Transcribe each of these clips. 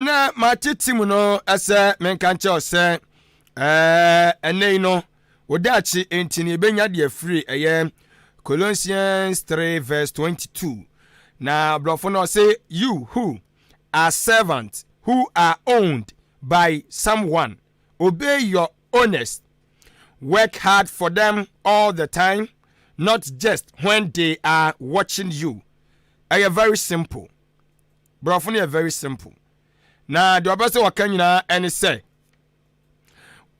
na matitimu no ese menkanche ose ene no odachi entini benya de free Colossians 3 verse 22. Na brofo no say you who are servants who are owned by someone, obey your owners. Work hard for them all the time, not just when they are watching you. Very simple. Brofo no very simple. Na the obese wakanyina ene say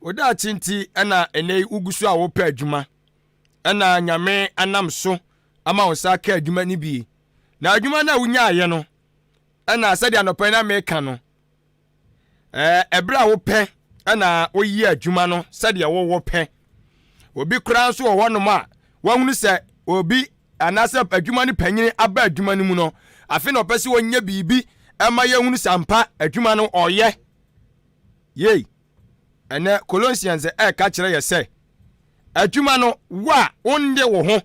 oda chinti ena ene ugusu a wo pa adwuma ena nyame anam so ama wo sa ka adwuma ni bi na adwuma na wunya aye no ena sade anopa na meka no ebra wo pe ena oyi adwuma no sade wo pe obi kura so wo no ma wahunu se obi anase adwuma ni panyini aba adwuma ni mu no afi na opese wonya bibi ema ye hunu sampa adwuma no oye yei ene Colossians ka kire ye say adwuma no wa onde wo ho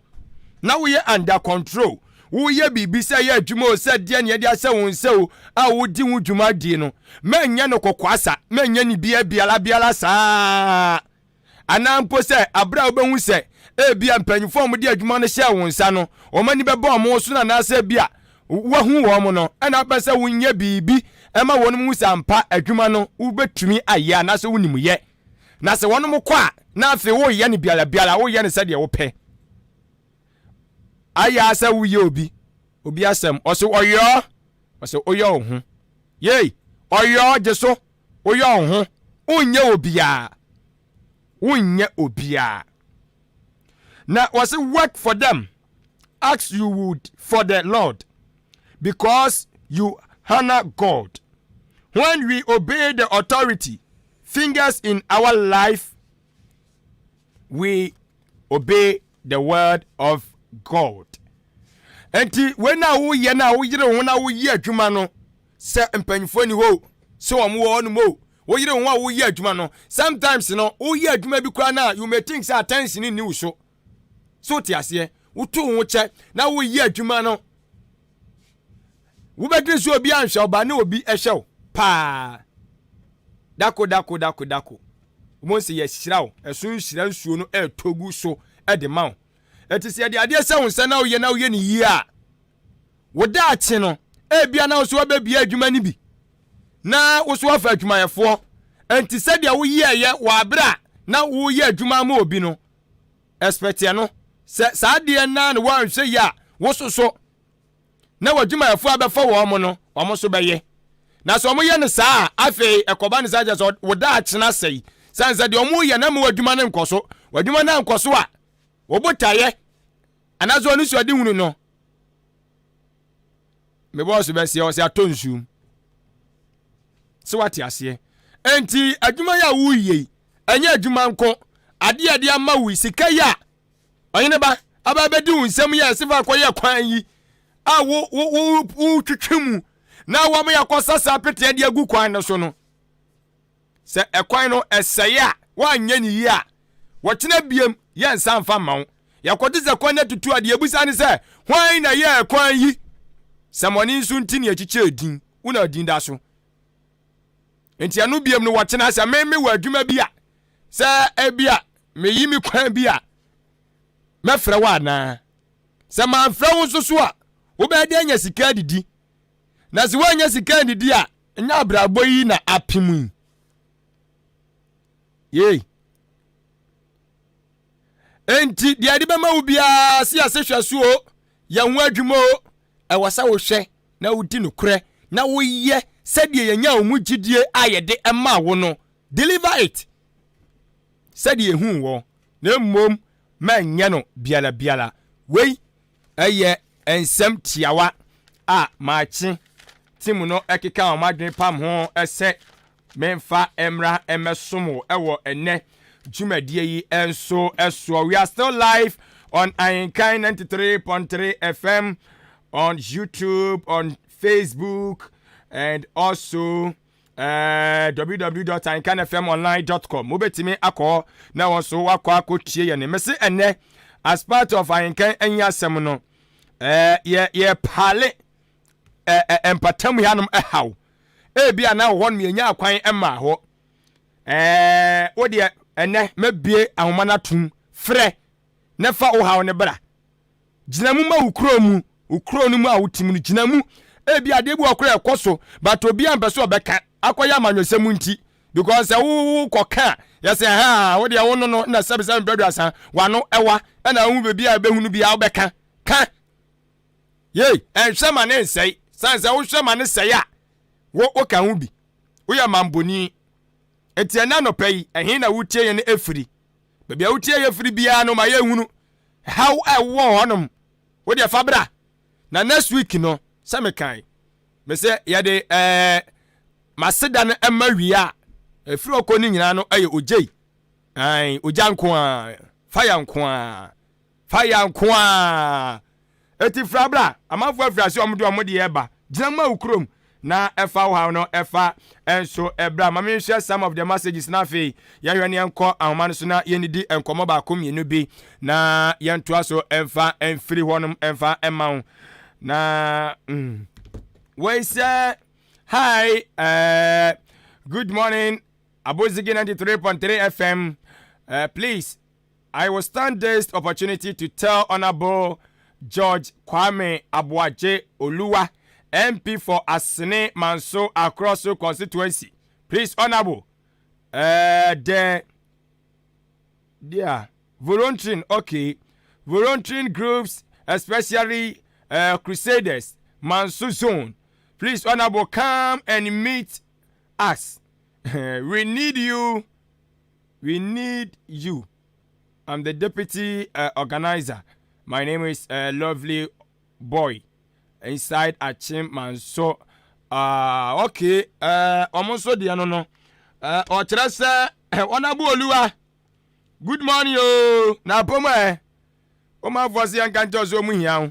na wo ye under control wo ye bibi say ye adwuma o say de ne de ase won se o a wo di wo dwuma di no menye no kokwasa menye ni biala saa anampo say abra obehu say bia mpanyifo mo de adwuma no hye won sa no o mani be ba mo so na ase bia wahu wo mo no ena ba say wonye bibi ema wonu mu sampa adwuma no ubetumi aya na so wonimu ye na se wonu mu kwa na afi wo ye ne biala wo ye ne se de wo pe aya se wo ye obi asem oso oyo ho ye oyo jeso oyo ho unye obia na was work for them as you would for the Lord, because you honor God. When we obey the authority fingers in our life, we obey the word of God. Enti when na wo ye na wo ye adwuma no se empanfo ni ho so omo no mo wo yire wo ye adwuma no sometimes no wo ye adwuma bi kwa na you may think say attention ni so ti ase wo to wo che na wo ye adwuma no wo bedin so obi anhwe oba na obi ehwe pa dako mo se ye hyirawo esun hyira nsuo no togu so de ma wo etise de ade se wonsa na wo ye ni yi a wo da ache no bia na wo so ba bia adwuma ni bi na wo so afa adwuma yefo entise de wo ye wa abra na wo ye adwuma ma obi no expect ye no sa de na no wan hwe ya wo so na wadwuma yefo abefa wo mo no wo so beye na so mo ye no saa afi ekoba ne saje so wo da ache na sei sanse de omo ye na mo wadwuma ne nkoso wadwuma na nkoso a wo botaye anazo onu so de hunu no me boss be se o se atonsu so wati ase enti adwuma ya wo ye anya adwuma nko ade ama wo sika ya onye ba aba be di unsem ya sifa akoye kwan yi a wo twetwemu na wo ma yakosa sapete ade agu kwan no so no se ekwan no eseye a wanye ni yi a wo tena biem ye nsa mfa mawo yakodize kwan na tutu ade ebusa ne se hwan na ye ekwan yi samoni nsu ntini echiche din una din da so enti anu biem no wo tena se me wo adwuma bia se ebia me yi mi kwan bia mefre wa na se ma mfre wo so a wo be de anya sika didi na se wo anya sika didi a nya abrabo yi na apemu ye enti de ade be ma wo bia se asehwa so ya ho adwuma o e wasa wo hwe na wo di no kure na wo ye se de yenya wo mu gidie ayede ema wo no deliver it se de hu wo na mmom manye no biala wei eye ensem tiawa a Maakye timu no ekeka o madwen pam ho ese memfa emra emesomo ewo ene jumadie yi enso eso. We are still live on Ayinkan 93.3 FM on YouTube, on Facebook, and also www.ayinkanfmonline.com. Mobetimi akọ na wonso akọ tie ye ne mese ene as part of Ayinkan enya asem no ye pale empatam yanum ehaw bia na wo no me nya akwan emma ho wo de ene mabie ahoma na tum frɛ ne fa wo hawo ne bra ginamu ma ukro no mu a wotim no ginamu bia de bu okro ekoso but obi ampeso obeka akoya amanwesem nti because wo koka yes ha wo de wo no na 77 brother asan wano ewa na hu bebi a behunu bia obeka ka ye enhwema ne nsei sanse wo hwema ne sei a wo ka hu bi wo ya mamboni etiana no pai ehin na wutie ye ne efiri bebi a wutie ye efiri bia no ma ye hunu how wo honom wo de fabra na next week no samekan me se ye de maseda no emawia efiri okoni nyina no aye ojei ai ojanko a fire nko a eti frabra amafo afriase omde omde eba jinama ukrom na efa wo no efa enso ebra mame share some of the messages na fe yahwene enko ahoma no so na yenidi enkomo ba kom yenu bi na yento aso emfa enfiri honum emfa emaw na we say hi good morning Abozigi 93.3 FM. Please, I will stand this opportunity to tell Honorable George Kwame Abuaje Oluwa, MP for Asene Manso across the constituency. Please, Honorable, volunteering groups, especially Crusaders, Manso Zone. Please, Honorable, come and meet us. We need you. I'm the deputy organizer. My name is Lovely Boy inside Achim Manso. Okay. Almost so the no. Otrasa Honorable Oluwa. Good morning, yo. Na pomo Oma voice yan kan jo so mu hia.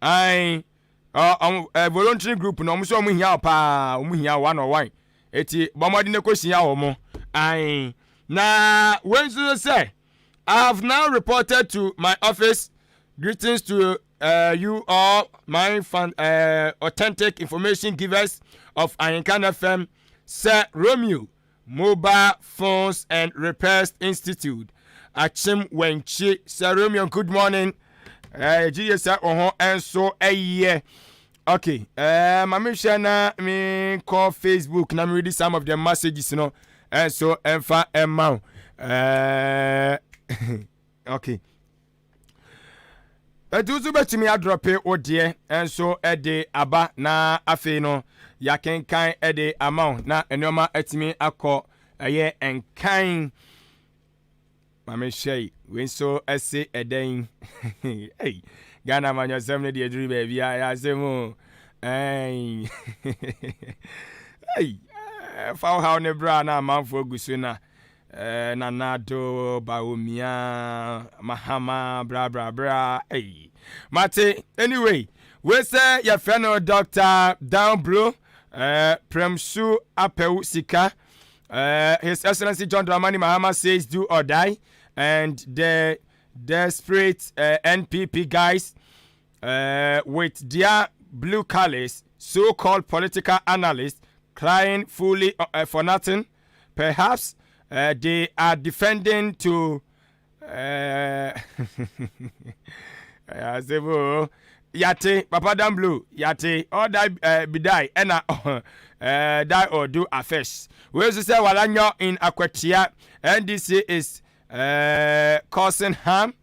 Ai voluntary group no mo so mu hia pa, mu hia 101. Eti bomodi ne kosia wo mo ai na when you say I have now reported to my office. Greetings to you all my authentic information givers of Ayenkan FM, Sir Romeo Mobile Phones and Repairs Institute Achim Wenchi. Sir Romeo, good morning. GSA and so okay, Mami Shana me call Facebook na me read some of the messages, you know, and so emfa emma. Okay. Etuzu beti me drop it o dear, and so ede aba na afe no ya kenkan ede amount na enoma etimi akọ eye enkan. Mami Shay, we so ese eden. Hey. Ghana man yourself ne dey baby I say mo hey fa how ne bra na manfo gusu na nanado baomia mahama bra hey mate anyway we say your friend Dr. Down Blue Premsu Apeu Sika His Excellency John Dramani Mahama says do or die, and the desperate NPP guys with their blue colors, so-called political analysts, crying fully for nothing. Perhaps they are defending to Yate, Papa Dan Blue, Yate, all die bidai, and die or do affairs. We also say Walanyo in Akwatia, NDC is causing harm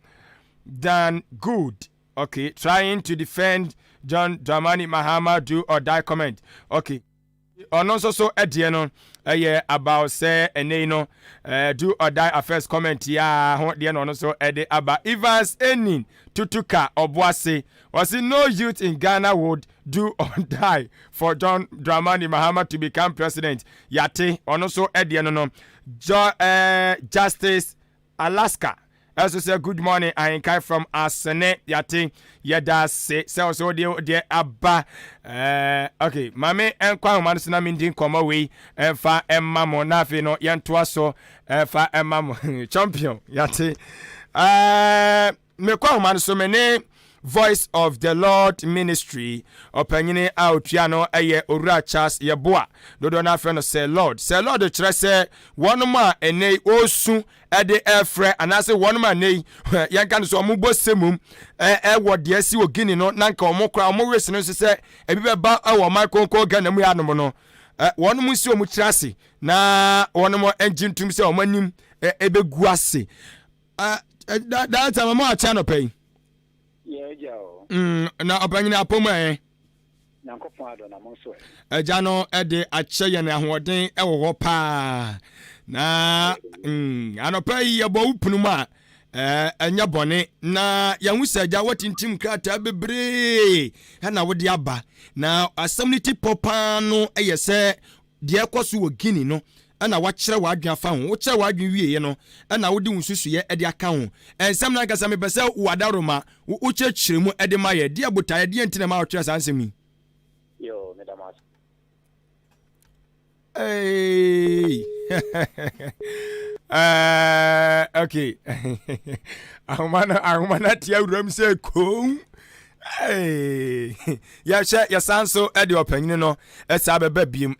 than good. Okay, trying to defend John Dramani Mahama do or die comment. Okay. On also so Ediano about say no do or die affairs comment ya on also ede about Evans Enin Tutuka Obwase was it no youth in Ghana would do or die for John Dramani Mahama to become president. Yate on also Ediano Justice Alaska. Also say good morning. I am from Asene Yate Yada say so dear Abba. Okay, mame enkwa man na mindin koma we fa emma mo na fe no yentoa so fa emma mo champion Yate me kwa man so mene Voice of the Lord Ministry opanyine outwiano eye Owura Charles Yeboa dodo na afre no say Lord kyerɛ sɛ wɔnom a enei osu ede efre anase wɔnom a nei yanka no so ɔmo semum wɔ de asi wɔ Guinea no nanka ɔmo kra ɔmo wese no sɛ ebi bɛba wɔ makonko Ghana mu ya no no wɔnom si ɔmo kyerɛ ase na wɔnom enjintum sɛ ɔmo anim ebegu ase that time ɔmo acha no pɛn na opanyine apoma Nyankopɔn ado na monso agya no de akyɛ yɛn ahoɔden wɔ hɔ paa na anɔpa yi yɛbɔ wupunu mu a ɛnyɛ bɔne na yɛn sɛ agya wɔtintim krataa bebree ɛna wode aba na asɛm no ti pɔpaa no yɛ sɛ deɛ ɛkɔ so wɔ Guinea no ɛna wakyerɛ w'adwene afa ho wokyerɛ w'adwene wieɛ no ɛna wode wo nsusuyɛ de aka ho ɛnsɛm no ankasa mepɛ sɛ wadaroma wokyerɛkyerɛ mu de ma yɛ deɛ botaeɛ deɛ nti na ma wotwerɛ saa nsɛm yi Hey. Okay. Ahumana tia uram se kom. Hey. Ya sanso e de opanyine no esa beba biem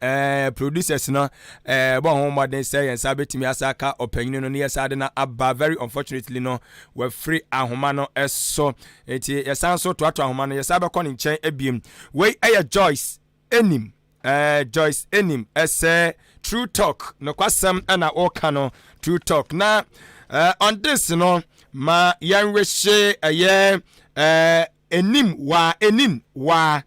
producers no bo ho modern say yensa betimi asaka opanyine no yesa de na aba very unfortunately no we free ahuma no eso enti yesanso to ahuma no yesa be kɔ ne nkyɛn abiem we Joyce enim Joyce enim ese true talk no kwasem na oka no true talk na on this no ma yanwehye enim wa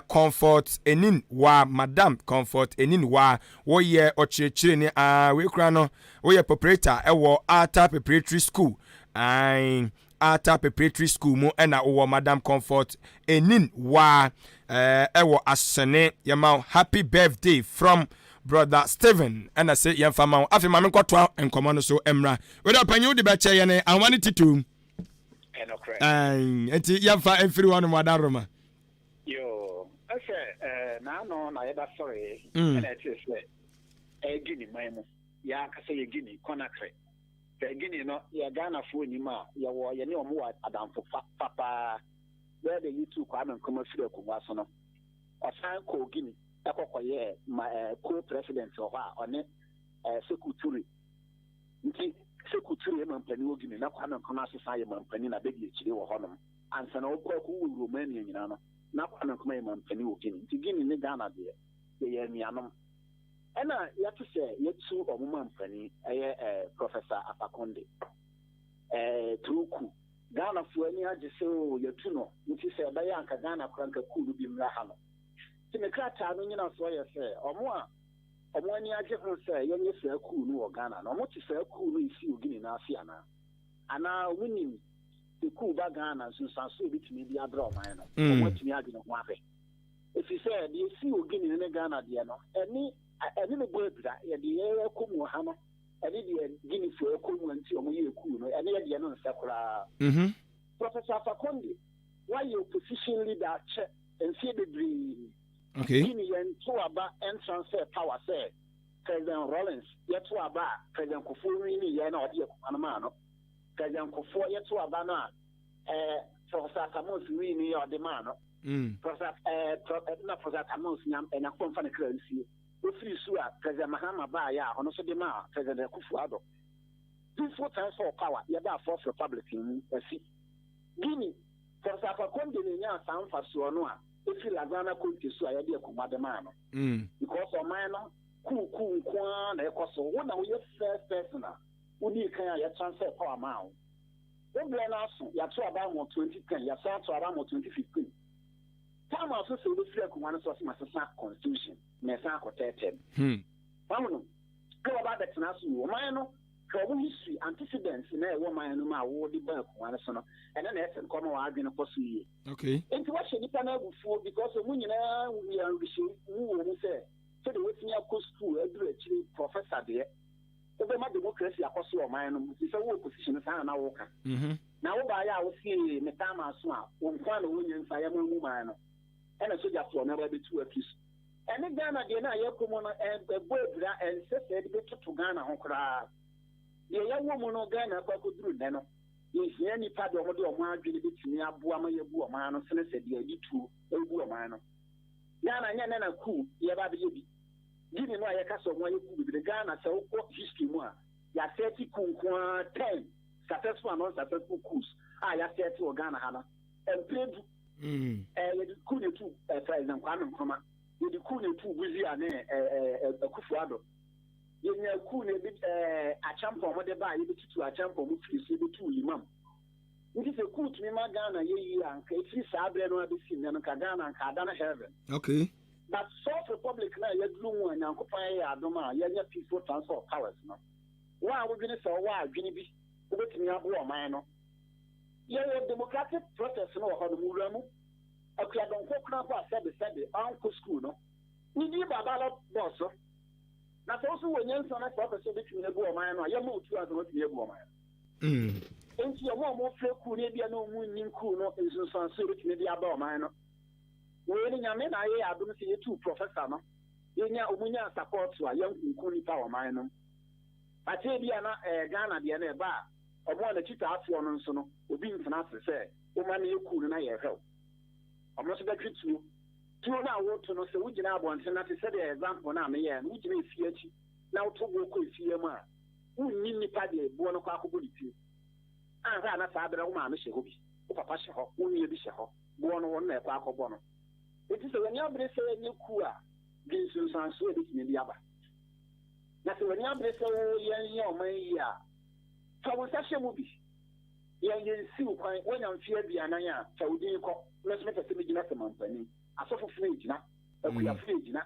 comfort enin wa madam comfort enin wa wo ye ochirechire ni we kura no wo ye operator ewo Alta Preparatory School Alta Preparatory School mu na wo madam comfort enin wa ewo asene yema happy birthday from brother Steven and I say yem fama afi ma me kwoto enkomo no so emra we da panyu de be che ye ne anwani titum enti yem fa everyone mo adaroma yo na no na yeda sorry and it is Guinea maimu ya kase ye Guinea Conakry Guinea no ya Ghana fo nyima ya wo ye ne omo adamfo papa where the YouTube kwame nkomo fire ko so no osan ko Guinea ekokoye co-president of one secretary nti secretary mampani wo Guinea na kwame nkomo asesa ye mampani na be di chire wo honom ansa na okwa ku wo Romania nyina no na kwame nkomo ye mampani wo Guinea nti Guinea ne Ghana de ye mianom ena yatu se yetu omuma mampani Professor Apakonde tuku Ghana fu ani age se o yetu no nti se ba ya anka Ghana kranka kulu bi mra ha no ti me krata no nyina so ye se omo ani age ho se yenye se kulu no wo Ghana no omo ti se kulu no isi ogini na afia ana wini the kulu ba Ghana so sanso bitimi bi adra o man no omo timi age no ho afe if you say the isi ogini ne Ghana de no eni no boebra ye de ye komu ha no eni de Guinea fo komu anti omo ye kulu no eni ye de no nsekura Professor Fakonde why your opposition leader che ense bebre okay Guinea to aba entrance power say President Rollins yet to aba President Kofi ni ye na ode anama no President Kofi yet to aba na Professor Amos wi ni ode ma no Professor Amos nyam ena konfa ne kransi ofiri su a President Mahama ba ya ono so de ma President Kufuado 2 times for power ye ba fourth republic in asi Guinea Professor Fakonde ni nya sanfa so no a efi la Ghana country so a ye de akomade ma no because o man no ku kwa na ekoso wo na wo ye first person a wo ni kan ya transfer power ma wo bla na so ya to aba mo 2010 ya so to aba mo 2015 time aso so do free akomade so ma sesa constitution na sa akotetem no ko ba bet na so wo man no ko history antecedents na e wo man no ma wo di ba akomade so no and then esen come wa adwene ko so yi okay enti wa shedi pa na agufuo because mu nyina we are wishing wo say so the wetin akọ school edu achiri professor de ebe ma democracy akoso o man no se wo opposition sa na wo ka na wo ba ya wo sie metama so a wo nkwa na wo nyensa ya mu man no ena soja fo na ba betu akis ene Ghana de na ye komo no ebo ebra en se se de betu Ghana ho kra de ya wo mu no Ghana kwa koduru ne no yɛhia nipa de ɔmo de ɔmo adwene betumi aboa ma yɛbu ɔman no sene sɛ deɛ adi tuo ɛbu ɔman no Ghana nyɛ na ku yɛba bɛyɛ bi Gini no a yɛka sɛ ɔmo ayɛ ku bibire Ghana sɛ wokɔ history mu a yɛasɛte ku nkoa 10 successful and unsuccessful coups a yɛasɛte wɔ Ghana ha no ɛmpere du yɛde ku ne tu President Kwame Nkrumah yɛde ku ne tu Buzia ne Akufo-Addo yɛnya ku ne bi akyampa ɔmo de ba yɛbɛtutu akyampa ɔmo firi so yɛbɛtu limam nti sɛ ku tumi ma Ghana yɛyi anka ɛfiri saa berɛ no abɛsi nnɛ no ka Ghana anka ada no heaven okay but South Republic na yɛduru mu a Nyankopɔn yɛ adom a yɛnyɛ peaceful transfer of powers no wo a wodwene sɛ wɔwɔ adwene bi wobɛtumi aboa ɔman no yɛyɛ democratic process no wɔ hɔ no mu wura mu akuadɔnko kora kɔ a sɛbe ɔnkɔ school no wodi babala bɔɔ so na sɛ wo so wɔ nyansa na sɛ wopɛ sɛ wobɛtumi abu ɔman no a yɛma otu a sɛ wobɛtumi abu ɔman no enti ɔmo a ɔmofrɛ kuu no bia na ɔmu nnim kuu no nsonsanso wobɛtumi de aba ɔman no wei ne nyame na ayɛ adom sɛ yɛtu professor no yɛnya ɔmunya support a yɛnkunku nipa ɔman no akyɛ bia na Ghana deɛ no ɛba a ɔmo a n'akyitaafoɔ no nso no obi ntena ase sɛ woma no yɛkuu no na yɛhwɛw ɔmo nso bɛtwe tuo no a woto no sɛ wogyina abɔnten na te sɛdeɛ example no a meyɛɛ no wogyina efie akyi na woto bo kɔ efie mu a wonni nipa deɛ boɔ no kɔ akɔbɔ ne tiri anhwɛ a na saa berɛ wo maame hyɛ hɔ bi wo papa hyɛ hɔ wo nua bi hyɛ hɔ boɔ no wɔn na ɛkɔ akɔbɔ no enti sɛ w'ani abere sɛ yɛnyɛ ku a de nsonsanso a ɛbɛtumi de aba na sɛ w'ani abere sɛ yɛnyɛ ɔman yi a fa wo nsa hyɛ mu bi yɛnsiw kwan woanya mfe aduanan a fa wo din kɔ na so mepɛ sɛ megyina sɛ mampanin asɔfofoɔ ɛgyina akuafoɔ ɛgyina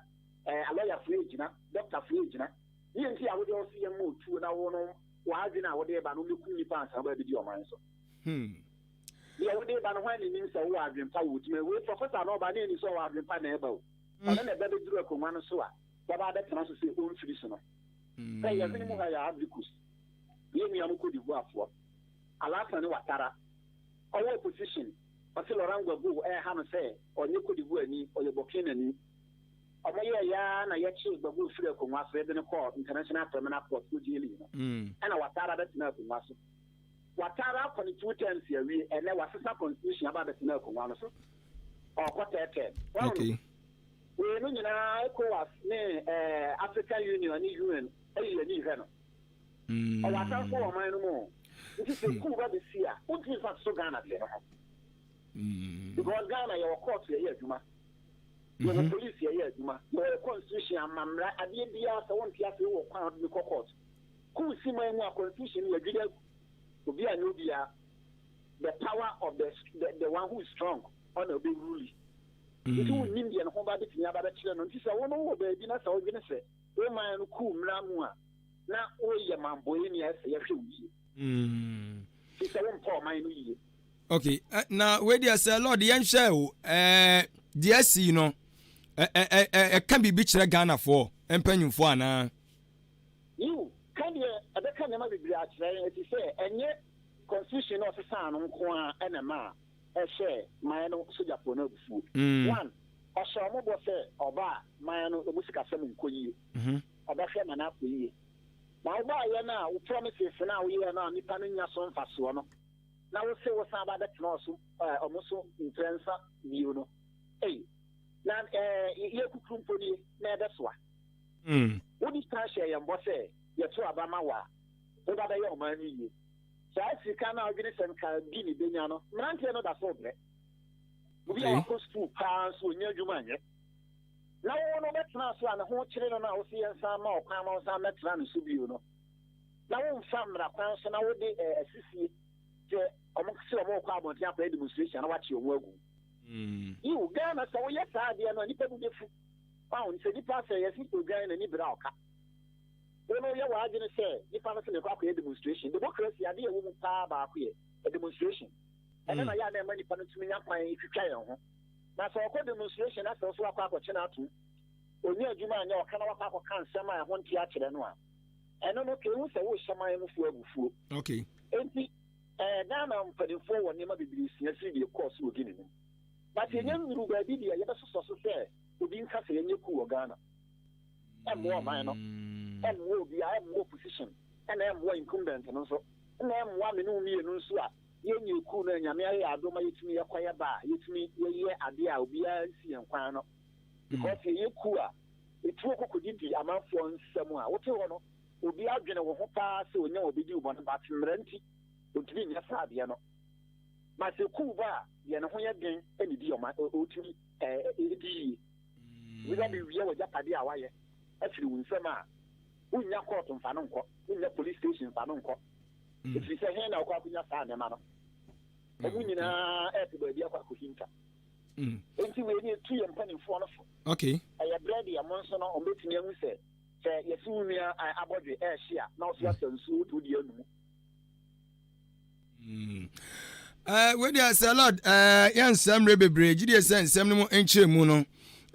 alɔyafoɔ ɛgyina dɔktafoɔ ɛgyina yɛ nti a wode wo so yɛmma otuo na wo no w'adwene a wode ba no wobɛku nnipa ansa wobaa bɛdi ɔman so deɛ wode ba no hwan ne nim sɛ wowɔ adwempa wɔ gyima wei professor na ɔba ne ani sɛ ɔwɔ adwempa na ɛba o ɔno na ɛbɛbɛduru akongua no so a wɔbaa bɛtena so sɛ ɔmfiri so no sɛ yɛhwene mu ha yɛ Africus yɛnnua mo kɔdivoafoɔ Alasan ne Watara ɔwɔ opposition ɔsɛ Laurent Gbagbo ɛha no sɛ ɔnyɛ kɔdivo ani ɔyɛ Burkina ni ɔmo yɛ ya na yɛkye Gbagbo firi akongua so yɛde no kɔ International Criminal Court no gyeli no ɛna Watara bɛtena akongua so Watara akɔ ne 2 terms awie ɛnɛ wasesa constitution aba bɛtena akongua no so ɔkɔ tɛɛtɛɛ wei no nyinaa ECOWAS ne African Union ne UN ɛyɛ ani hwɛ no ɔwɔ atamfo wɔ ɔman no mu nti sɛ kuu ba bɛsi a wontumi fa so Ghana deɛ no ho because Ghana yɛwɔ court yɛyɛ adwuma yɛwɔ police yɛyɛ adwuma yɛwɔ constitution amammara adeɛ biara sɛ wonte ase wɔ kwan a wode ne kɔ court kuu si man mu a constitution no yɛdwede agu obi a nyɛ obi a the power of the one who is strong ɔna ɔbɛruli nti wonnim deɛ ne ho ba bɛtumi aba bɛkyerɛ no nti sɛ wo no wowɔ baabi na sɛ wodwene sɛ wo man no kuu mmara mu a na woyɛ mamboe ni ɛsɛ yɛhwɛ wo yie nti sɛ wompɔ ɔman no yie okay na wedi sɛ Lord yɛnhwɛ o deɛ asi no ɛka biribi kyerɛ Ghanafoɔ mpanyimfoɔ anaa yiw ka deɛ ɛbɛka nneɛma bebree akyerɛ yɛn ɛti sɛ ɛnyɛ constitution no ɔsesaa no nko a ɛna ma a ɛhyɛ man no sogyafoɔ no abufuo one ɔhyɛ ɔmo bɔ sɛ ɔba a man no ɔmo sikasɛm nkɔ yie ɔbɛhwɛ ma no akɔ yie na wobaayɛ no a wo promises no a woyɛ no a nnipa no nya so mfasoɔ no na wo se wo san bɛtena so ɔmo so mprɛnsa bio no na yɛkukuru mpo nie na ɛbɛsoa wode san hyɛ yɛn bɔ sɛ yɛto aba ma wo a woba bɛyɛ ɔman no yie saa sika no a wodwene sɛ nka bi ne bɛnya no mmeranteɛ no da so brɛ obi a wakɔ sukuu paa nso ɔnya adwuma nyɛ na wo no bɛtena so a ne ho kyere no no a wo se yɛnsan ma ɔkwan ma wo san mɛtena no so bio no na womfa mmara kwan so na wode asisie sɛ ɔmo sɛ ɔmo kɔ abɔnten akɔyɛ demonstration na wakye ɔmo agu yiw Ghana sɛ woyɛ saa adeɛ no a nnipa bi bɛfu sɛ nnipa sɛ yɛsi odwan n'ani berɛ a ɔka wo no yɛ w'adwene sɛ nnipa no sɛ ne kɔ akɔyɛ demonstration democracy adeɛ ɛwɔ mu paa baako yɛ demonstration ɛno na yɛ a na ɛma nnipa no tumi nya kwan twitwa yɛn ho na sɛ ɔkɔ demonstration na sɛ wo so wakɔ akɔkye no ato ɔnyɛ adwuma anyɛ ɔka na wakɔ akɔka nsɛm a ɛho nte akyerɛ no a ɛno no kɛhu sɛ wohyɛ man mufuo abufuo enti Ghana mpanimfoɔ wɔ nneɛma bebree sia siri deɛ kɔɔ so wɔ Guinea no but yɛnyɛ nnuru baabi deɛ yɛbɛsosɔ so sɛ obi nka sɛ yɛnyɛ kuu wɔ Ghana ɛmmoa ɔman no ɛmmoa obiara ɛmmoa opposition ɛna ɛmmoa incumbent no nso ɛna ɛmmoa me ne wo mmienu nso a yenye ku na nyame aye adoma yetumi yakwaya ba yetumi yeye ade a obi ansi enkwan no because ye ku a etu kokodi amanfo nsam a wote ho no obi adwene wo ho pa se onya obi di ubon ba tmranti otumi nya saade no ma se ku ba ye ne ho ye den eni di otumi edi we ga bi wiye wo japade a waye afiri wo nsam a unya court mfa no nko unya police station mfa no nko ifiri se he na okwa kunya saa ne ma no omu nyina etiba bia kwa kuhinta enti we ni tu ye mpanimfo no fo okay ya bread ya monso no ombetumi ahu se yesu nua abodwe hia na oso asansu to di anu we dey say lord yan sam rebebre gidi say nsam no enchire mu no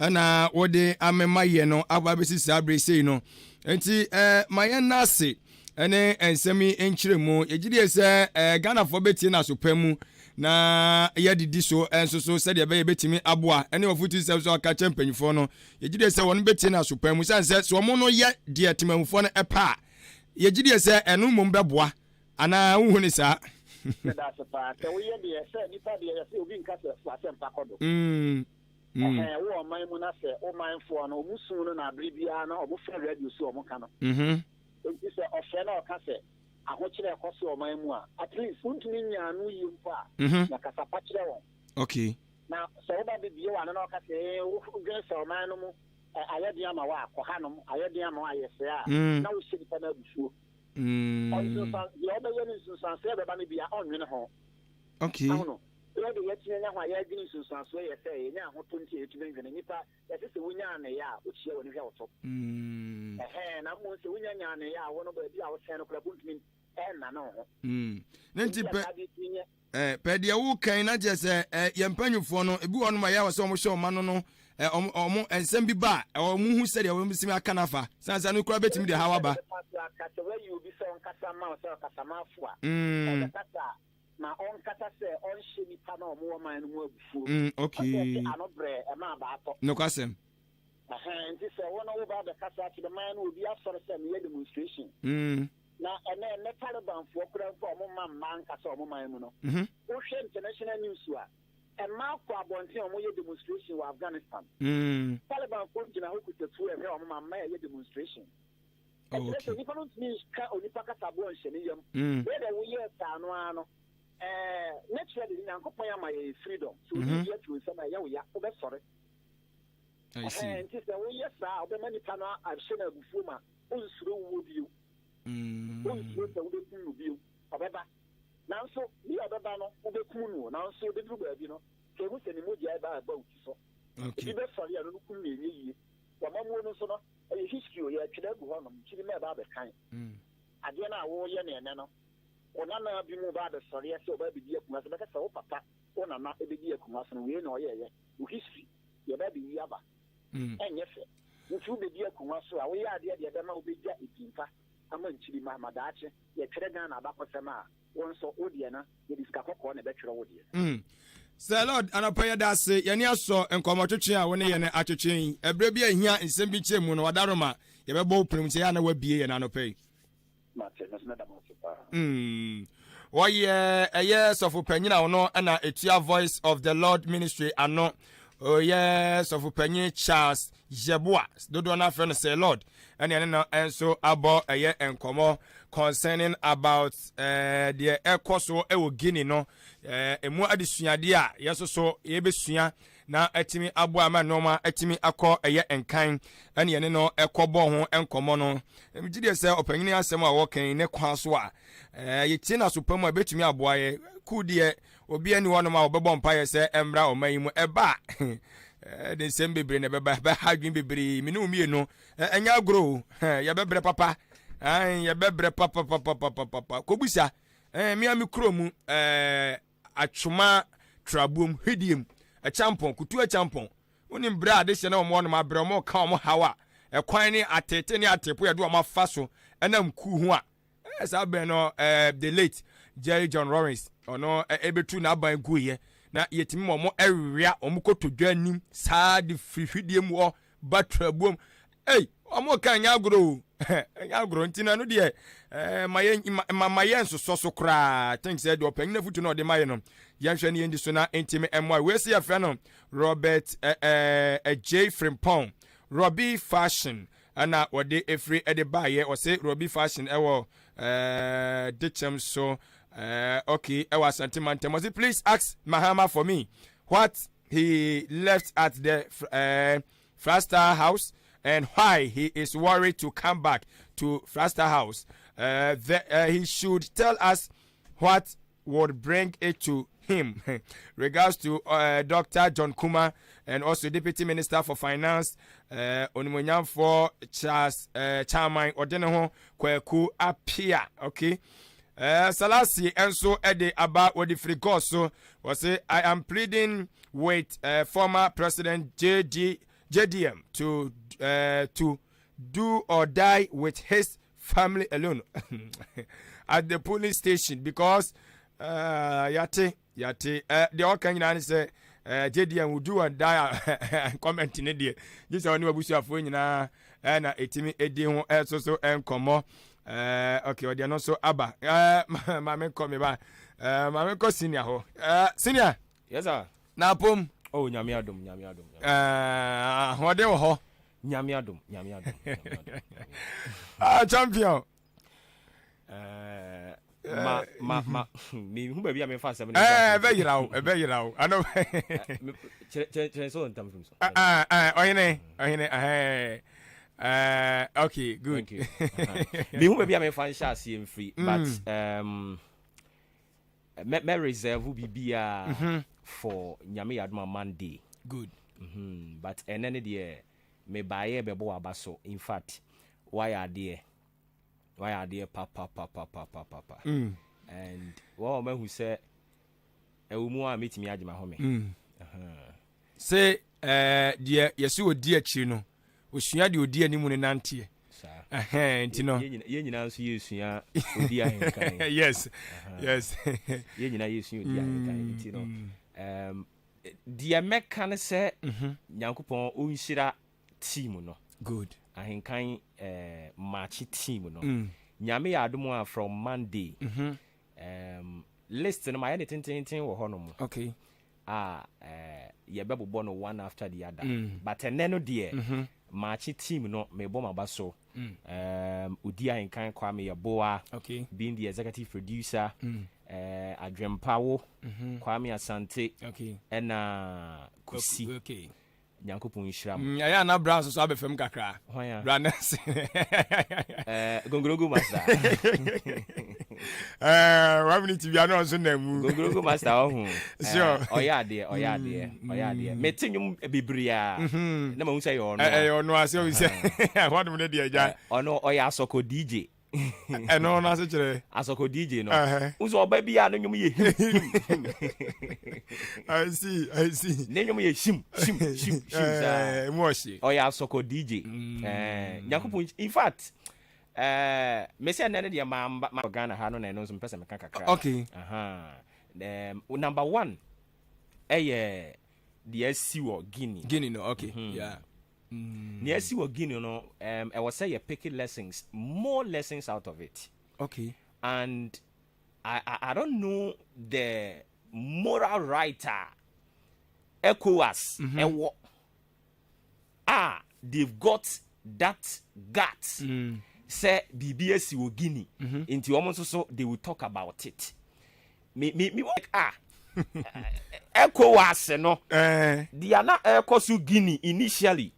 na wo de amema ye no aba besi sabre sei no enti mayen nase ene ensami enchire mu yegidi say Ghana for betie na so pamu na yadidi so enso so said be betimi aboa ene ofuti se so aka champanyfo no yegidi say won betie na so pamu sanse so mo no ye de timamfo no epa yegidi say enu mum beboa ana hu ni sa that's a fact we ye de say nipa de ye say obi nka se asempa kodo wo man mu na se o manfo no omusun no na bribia na obo fe radio so omo ka no enti se ofe na o ka se ahokyere ekoso o man mu a at least untumi nya no yi mpa na kasapa kire won okay na so oba be biye wa na o ka se wo gbe se o man no mu ayede ama wa akwa no ayede ama wa yese a na wo shiri pa na bufuo onso san ye oba ye ni sunsan se be ba ne bia onwene ho okay we de yetinye nya hwa ye gini sunsan so ye se nya ho tonti etume ngene nipa ye se wunya na ya o chie woni hwe oto na mo se wunya nya na ya wo no ba bia wo se no kra buntumi na no ho nenti pe de wo kan na je se ye mpanyufo no ebi wono ma ya wo se omo hwe oma no no omo ensem bi ba omo hu se de wo misimi aka nafa sansa no kra betimi de hawa ba na on kata se on sheni pa na omo man no abufuo okay anobre e ma ba ato no kwasem nti se wona wo ba be kasa ki de man no obi asore se me demonstration na ene Taliban fo kura fo omo man kasa omo man mu no wo hwe international news a e ma kwa bonte omo ye demonstration wa Afghanistan Taliban fo gina ho kutatu e omo man ye demonstration okay ni kono tini ka onipa kasa bo nhye yam we de wo ye ta no ano naturally nyankopon ya my freedom so we get to say ya we ya obesore I see nti se we yes a obemani pa no ahye na abufuo ma onsuro wo bio onsuro se wo bekum no bio obeba nanso bi obeba no obekum no nanso obedu ba bi no ke hu se ni modia ba ba uti so okay bi be sori ya no kum na enye wa mamu no so no e history o ya tweda gu ho no chiri me ba be kan ade na wo ye na ene no onana bi mu ba de sori ese oba bi di akuma se be ka o papa onana e bi di akuma so we na oye ye o history ye ba bi yaba enye fe ntu be di akuma so a we ya ade de ma obegya epimfa ama nchiri ma madaache ye twere gan na abakosema a won so odie na ye diska kokko na be twere wodie Sir Lord anapaya dase ye ne aso enkomotwetwe a woni ye ne atwetwen ebre bi ahia nsem bi chemu no wadaroma ye be bo prim se ya na wabie ye na anopai Oye sofu panyina ono na etua Voice of the Lord Ministry ano oye sofu panyi Charles Jeboa dodo na friend say Lord and no enso abo eye enkomo concerning about the ekoso ewo Guinea no emu adesuade a yesoso ye besua na atimi abo ama noma atimi akọ eye enkan ene ye no ekobo ho enkomo no mgide se opanyini asem a wokan ne kwa so a yeti na sopamu abetumi aboa ye kudie obi ani wono ma obebo mpa ye se emra omayimu eba de sembebre ne beba ba hadwin bebre minu mienu enya agro ya bebre papa ya bebre papa kobusa mi ami kromu atwuma trabuom hwediem a champon kutu a champon woni mbra de hye na omo no mabre omo ka omo hawa ekwan ni atete ni atepo ye do omo faso enam ku hu a esa be no the late Jerry John Lawrence ono ebetu na aban guye na yetimi omo ewia omo kotodwa anim saa de fihwidiem wo batrabuom omo kan nya agro agro ntina no de mayen so kra think said open na futu no de maye no yanhwe ne yendi so na entime emo we see afra no Robert J Frimpong Robbie Fashion ana wode efri de baye o say Robbie Fashion ewo dichem so okay ewa sentiment must please ask Mahama for me what he left at the Frastar house and why he is worried to come back to Frastar house. He should tell us what would bring it to him. Regards to Dr. John Kuma and also Deputy Minister for Finance, Onimunyam for Charles Chairman Odeneho Kweku Apia. Okay. Salasi and so Eddie about what the free course so was say I am pleading with former President JDM to do or die with his family alone at the police station because yate the all can you say JDM will do or die comment in India. This is only what we see for na na etimi edi ho so enkomo okay they are not so aba mama come ba mama ko senior ho senior yes sir na pom oh nyame adom hode wo ho nyame adom champion me hu ba bia me fa 7 be yirawo ano che so ntam from so oyene okay good thank you me hu ba bia me fa sha see free but me reserve bibia for nyame adoma Monday good but enene de me baye bebo abaso in fact why are there papa and one man who said e wo mu a metimi agema ho me say de yesu odi akiri no osua de odi animu ne nante ntino ye nyina nso yesua odi ahenkan yes ye nyina yesua odi ahenkan ntino de meka ne se nyankopon onhyira team no good ahenkan Maakye team no nyame ya adom a from Monday list no ma ye tenten wo ho no mo okay ye bebo no one after the other but eneno de Maakye team no me bo ma baso odi ahenkan kwa me yeboa okay being the executive producer Adwenepahene Kofi Mensah okay and Kusi okay nyankopon nhyiram ya na bra so abefem kakra branes gongorogo master wa minute bia no so na mu gongorogo master ohu sure oya de metinwum bibria na ma hu say yo no yo no ase o se what me de aja ono oya asoko DJ no na se kire asoko DJ no uzo oba bia no nwum ye I see ne nwum ye shim moshi oya asoko DJ nyakopon in fact me say na de ma Ghana ha no na no so mpesa me kakra okay number 1 the asiwo Guinea no okay yeah the asiwo Guinea no I was say you picking more lessons out of it okay and I don't know the moral writer ECOWAS they've got that guts say BBS wo Guinea into almost so they will talk about it me like ECOWAS no dia na ECOWAS Guinea initially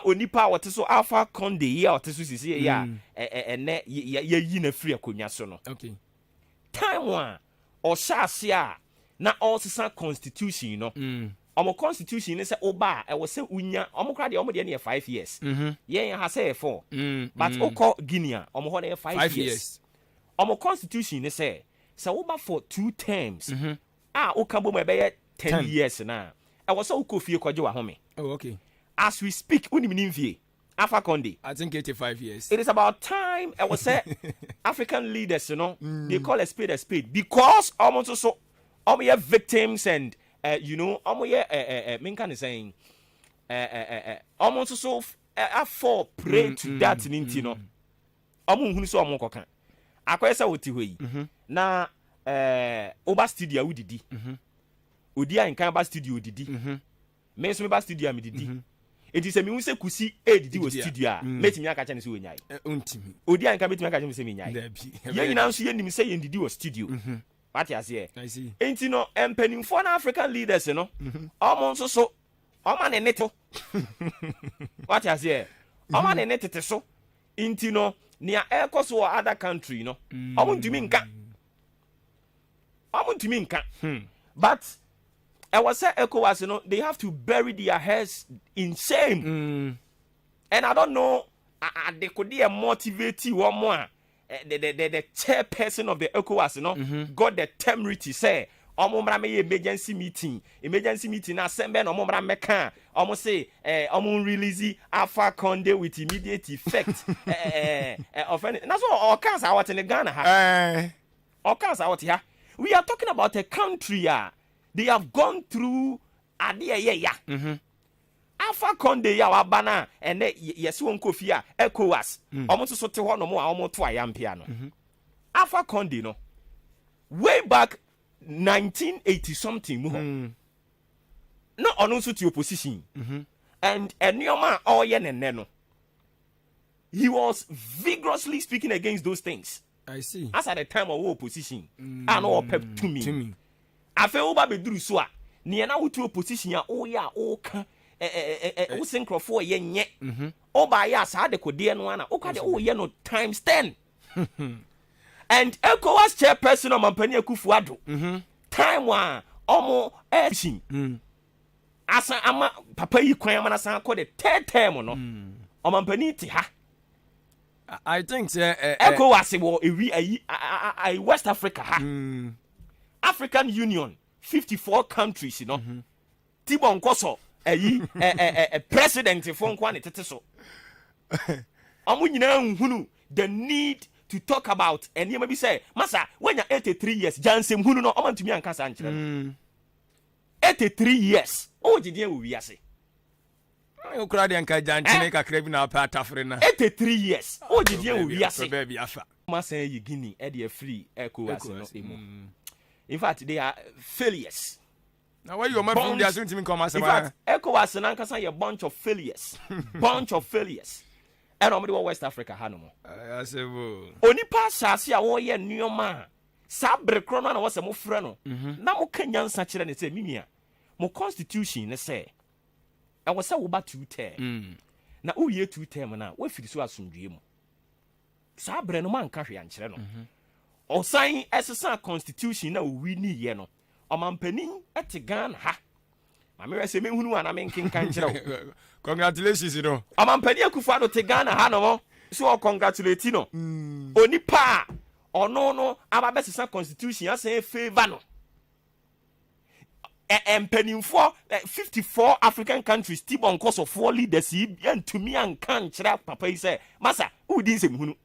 onipa what so Alpha Conde here what so sisi ya ene yi na free akonya so no okay time one or shasia na all sisa constitution no omo constitution ne say oba e wo say unya omo kra de omo de na 5 years yen ha say 4 but oko Guinea omo ho na 5 years omo constitution ne say oba for 2 terms oka bo me be 10 years na e wo say ukofie kwaje wa home oh okay as we speak unim nimfie Alpha Conde I think 85 years it is about time I was say African leaders they call a spade because almost so your victims and almost men can saying almost so I fall prey to that omo hunu so omo koka akoye se woti hɔ yi na oba studio udidi odi an kan ba studio didi me so me ba studio me didi enti se me hu se kusi edidi wo studio a metimi aka cha ne se wonyai ontimi odi an kan metimi aka cha me se me nyai ye nyina nso ye nim se ye didi wo studio what you say enti no empanimfo na African leaders no omo nso so omo ne neto what you say omo ne netete so enti no nia ekoso wo other country no omo ntumi nka but I was saying ECOWAS, you know, they have to bury their heads in shame. And I don't know, they could motivate you one more. The chairperson of the ECOWAS, you know, got the temerity say, emergency meeting na sembe no momra meka almost say almost release Alpha Conde with immediate effect offend that's all cans out in Ghana ha all cans out here. We are talking about a country they have gone through Alpha Conde ya wabana and yes won Kofi ECOWAS almost so te ho no mo almost to ayampia no Alpha Conde no way back 1980 something no ono so to opposition and enioma all ye no he was vigorously speaking against those things. I see. As at the time of opposition and all pep to me afa oba beduru so a ne na wotu opposition a o ya o ka o synchrophone ye nye oba ya sa de kode no ana o ka de o ye no times 10 and ECOWAS chairperson Maakye Kofi Mensah time wa omo shin asa ama papa yi kwan ama na san ko the third term no Maakye ti ha I think ECOWAS wo a West Africa ha African Union 54 countries you know Tibon Koso president for nkwa ne tete so omo nyina nhunu the need to talk about and you maybe say masa when you 83 years jansem hunu no omantumi anka sa nkyere 83 years o gidie wo wiase o kura de anka jantene kakra bi na pa atafre na 83 years o gidie wo wiase baby afa masa yi gini e de free ECOWAS no emo in fact they are failures. Now why you my from there so ntimi come asema in fact ECOWAS na nka say a bunch of failures and omede West Africa ha no mo asebo onipa asase a wo ye nneoma sabre krono na wo se mo frɛ no na mo kanya nsa kyerɛ ne sɛ mimia mo constitution ne sɛ e wo sɛ wo ba two term na wo ye two term na wo firi so asomdue mu sabre no man ka hwe ankyerɛ no osan esesa constitution na wo wi ni ye no omampanin ete Ghana ha mamere se menhunu ana menkenkan kyerɛ congratulations you know Maakye Kofi Mensah te Ghana ha no so congratulate no onipa ono no ababesesa constitution asen favor no empanimfo 54 African countries tibon course of 4 leaders yantumi anka nkyerɛ papa yi sɛ masa udi nsɛm hunu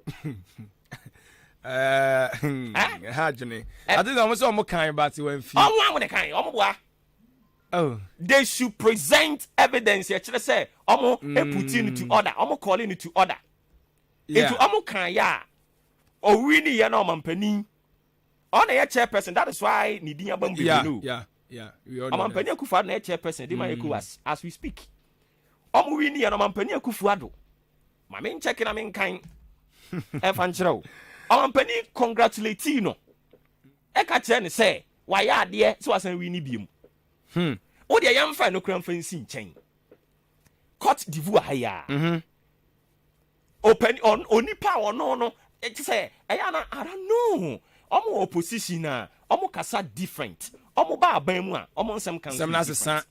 hajune I think almost all kind but when feel omo de kan omo boa oh they should present evidence here kyerɛ sɛ omo put into order omo calling into order into omo kan ya o wi ni ye na omampanin on a chairperson that is why ni din abam bi no yeah we all know Maakye Kofi Mensah na chairperson dey my ECOWAS as we speak omo wi ni ye na Maakye Kofi Mensah ma men check na men kan e fan kyerɛw Maakye congratulate no e ka kyerɛ ne sɛ wa ya ade so wasan wi ni biem o de yam fa no kran fa nsi nkyɛn Cote d'Ivoire ha ya open on onipa ono no e say na I don't know omo opposition na omo kasa different omo ba aban mu a omo nsɛm kan sem na sesa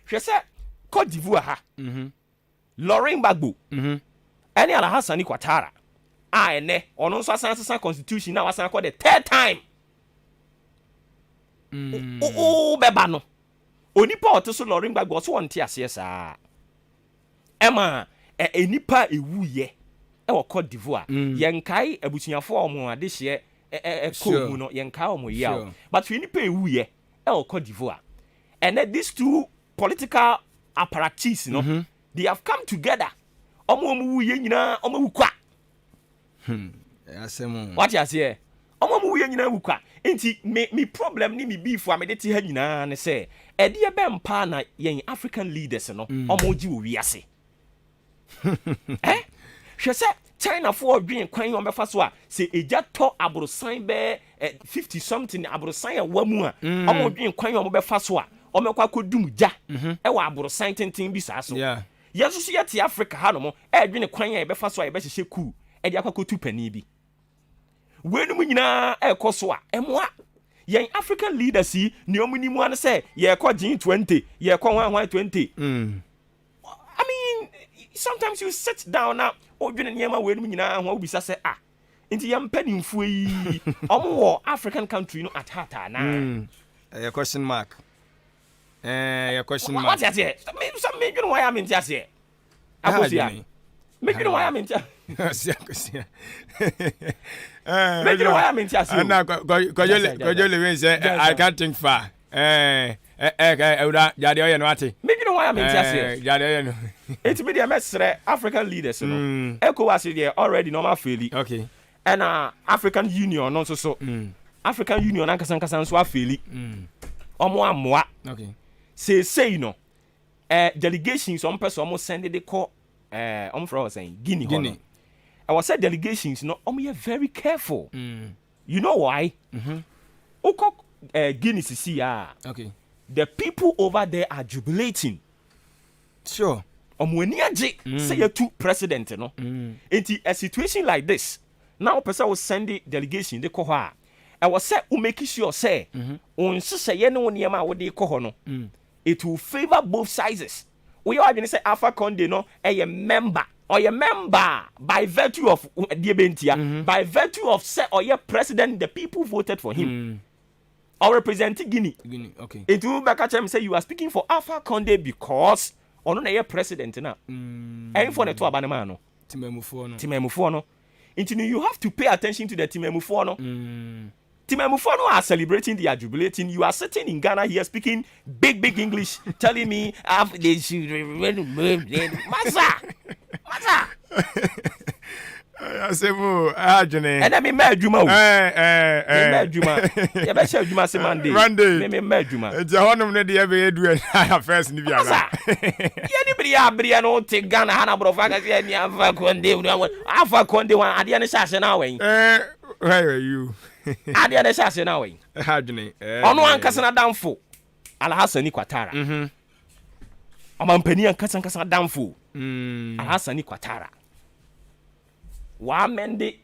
hwɛ sɛ Cote d'Ivoire ha Laurent Gbagbo ɛne Alassane Ouattara ene ono nso asan sesa constitution na wasan kɔ the third time beba no onipa otoso Laurent Gbagbo so wonte ase saa ema enipa ewuye e wo Cote d'Ivoire yenkai abusuafo omo ade hye ko mu no yenkai omo yaw but enipa ewuye e wo Cote d'Ivoire and these two political apparatus no they have come together omo wuye nyina omo wukwa Asem. What you say? Omo mu ye nyina wukwa. Enti me problem ni me beef a me de te ha nyina ne say e de be mpa na yen African leaders no omo gi wo wiase. Hwe se China for dwen kwan on befa so a se eja to abrosan be 50 something abrosan ya wamu a omo dwen kwan on befa so a omo kwa kodum ja e wa abrosan tenten bi sa so. Yeah. Yesu so yete Africa ha no mo e dwen kwan ya befa so a e be hye ku e de akwakotu pani bi. Wenu mu nyina ekoso a emoa yen African leaders yi ne omunimu an say ye ko G20 ye ko 120. I mean, sometimes you sit down now odwene niema wenu mu nyina ho obisa say nti yam panimfo yi omo African country no at heart na A question mark. A question mark. What you say? Me dwene why am nti ase akosia me dwene why am nti Akosia. Me dwene why am nti ase Na ko le say I can't think far. Ewda jade oye no ate. Me dwene why am nti ase Jade oye no. It be the mesre African leaders no. ECOWAS there already normal fairly. Okay. And African Union no so. African Union ankasan so afeli. Omo amoa. Okay. Say no. Delegations some person almost send they call from saying Guinea. I was said delegations no you very careful. You know why? Oko Guinea see Okay. The people over there are jubilating. Sure. Omweni aje say you two president no. Into a situation like this. Now person will send the delegation they call her. I was say who make sure say on say ye no niema wo dey call no. It will favor both sizes. We are going to say Alpha Conde no a member or a member by virtue of by virtue of say or your president the people voted for him. Or representing Guinea. Okay. It will back at him say you are speaking for Alpha Conde because or no president now. And for the two abanemano. Timemufo no. You have to pay attention to the Timemufo no. Timemufo no are celebrating, they are jubilating. You are sitting in Ghana here speaking big English, telling me they should Masa. Asemu Adwene. And I mean Juma. Juma. You better say Juma say Monday. Me Juma. It's a honor ne dey be do first ni bia na. Ya ni bria no te Ghana hana brofa ka say ni Alpha Conde wan ade ne shase na wen. Where are you? Ade ne shase na wen. Adwene. Ono ankasa na damfo. Alhassani Kwatara. Amampani ankasa na damfo. Alhassani Kwatara. Wa mende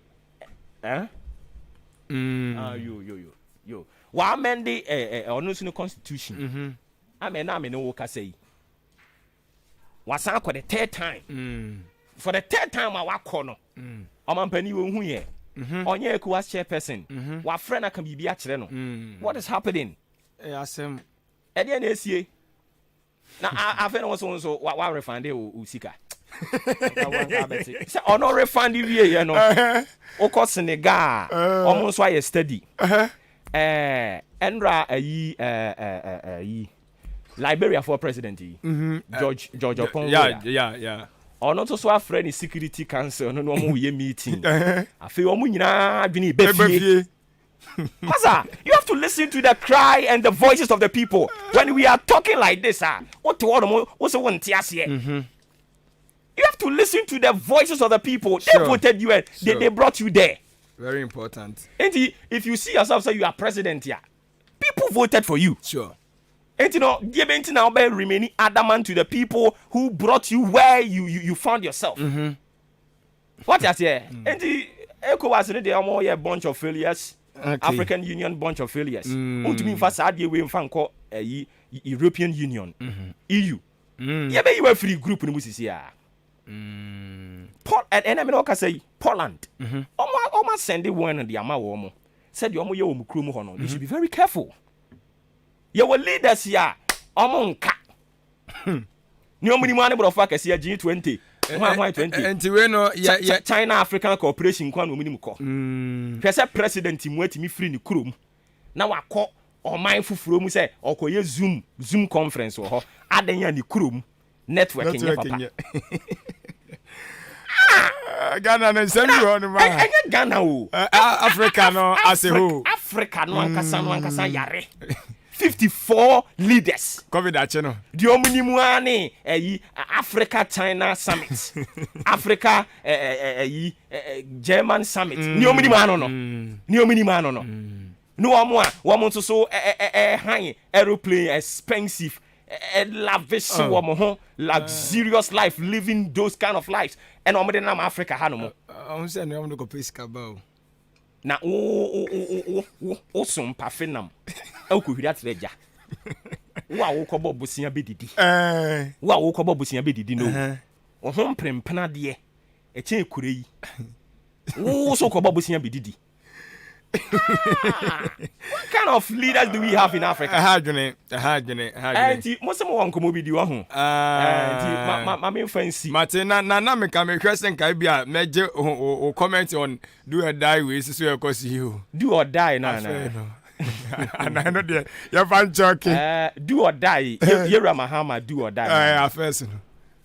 yo wa mende ono sunu constitution amena wo ka say wasan for the third time for the third time wa kɔ no ɔmampani wo hu ye onye ECOWAS chairperson wa friend aka bibi a kyerɛ no what is happening asem e dey na esie na afa no so wa refund o sika say ono refund wie ye no o ko Senegal omo so aye study Enra ayi Liberia for president George Opon yeah ono to so afre ni security council no omo ye meeting afi omo nyina adwene befie Masa, you have to listen to the cry and the voices of the people when we are talking like this You have to listen to the voices of the people. They voted you and they brought you there. Very important. And if you see yourself say you are president here, people voted for you. Sure. And you now be remaining adamant to the people who brought you where you found yourself. What you say? And ECOWAS they are a bunch of failures. Okay. African Union bunch of failures. To me first we call European Union. EU. Yeah, be you a free group in Musisia. And I mean, say Poland. Almost send the one and the Ama said you you should be very careful. Your leaders here, Omonka. No money but of fact, G20. China African Cooperation kwan omunim ko. Pese president mu atimi free ni kurom. Na wakọ oman fufuro mu say okoye Zoom conference wo ho. Adan ya ni kurom networking ya papa. Ghana no nsɛm bi hɔ no ma. Ɛnyɛ Ghana o. Africa no as a whole. Africa no ankasa yare. 54 leaders. COVID ache no. The omnimu ne Africa China summit. Africa German summit. Ni omnimu ano no. Ni omnimu ano no. No omo nso so high aeroplane expensive lavish womo ho luxurious life living those kind of lives. And omo de na Africa ha no mo. Omo say no omo go pay skaba o. Na o som pafenam. Okuhiri atreja. Wo a wo kɔbɔ bosia bedidi. Wo a wo kɔbɔ bosia bedidi no. Wo ho mprempena de ɛkyɛn kure yi. Wo so kɔbɔ bosia bedidi. What kind of leaders do we have in Africa? Adwene. Enti mo se mo won komo bi di wo ho. Enti ma me fancy. Mate na me ka me hwese nkai bia meje o comment on do or die we so yakɔsi you. Do or die na. And I know the you fan joking. Do or die. Yera Mahama do or die. First.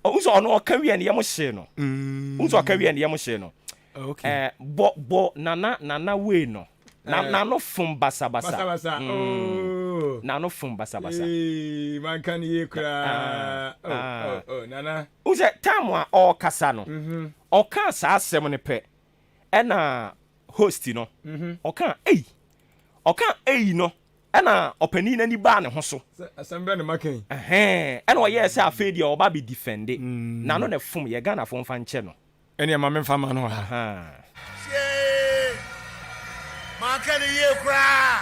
Unso ono ka wi ne yemo hye no. Unso ka wi ne yemo hye no. Okay. Bo nana we no. Na no fum basa. Oh. Na no fum basa. Man kan ye kra. Oh, nana. Unse time a o kasa no. O kan sa asem ne pe. E na host no. O kan no. Ena opani na ni ba ne ho so. Assemble ne makan. Ena o ye say afa dia o ba be defend. Na no ne fum ye Ghana fo mfa nche no. Ene ma me fa ma no ha. Maakye ye kra.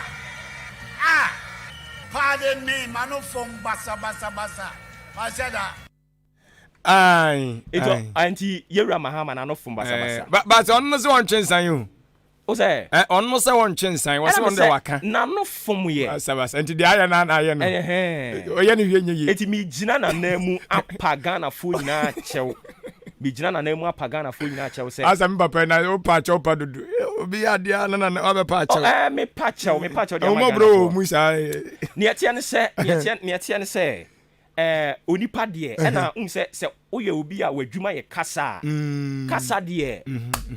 Pardon me, manu fong basa. Masada. Ejo anti Yewura Mahama na no fum basa. But on no se won twensan you. O say on no se won twensan, wo se won de waka. Na no fum ye. Basa. Anti de aye na aye no. Oye ne hwie nye. Eti mi gina na namu apagana fo nyina chew. Bi gina na namu apagana fo nyina chew say. Asa me papa na o pa chew pa dudu. Obi adia na o be pa chew. Me pa chew de o mo bro musa. Ne atia ne say onipa de e na se oye obi a wadwuma ye kasa kasa de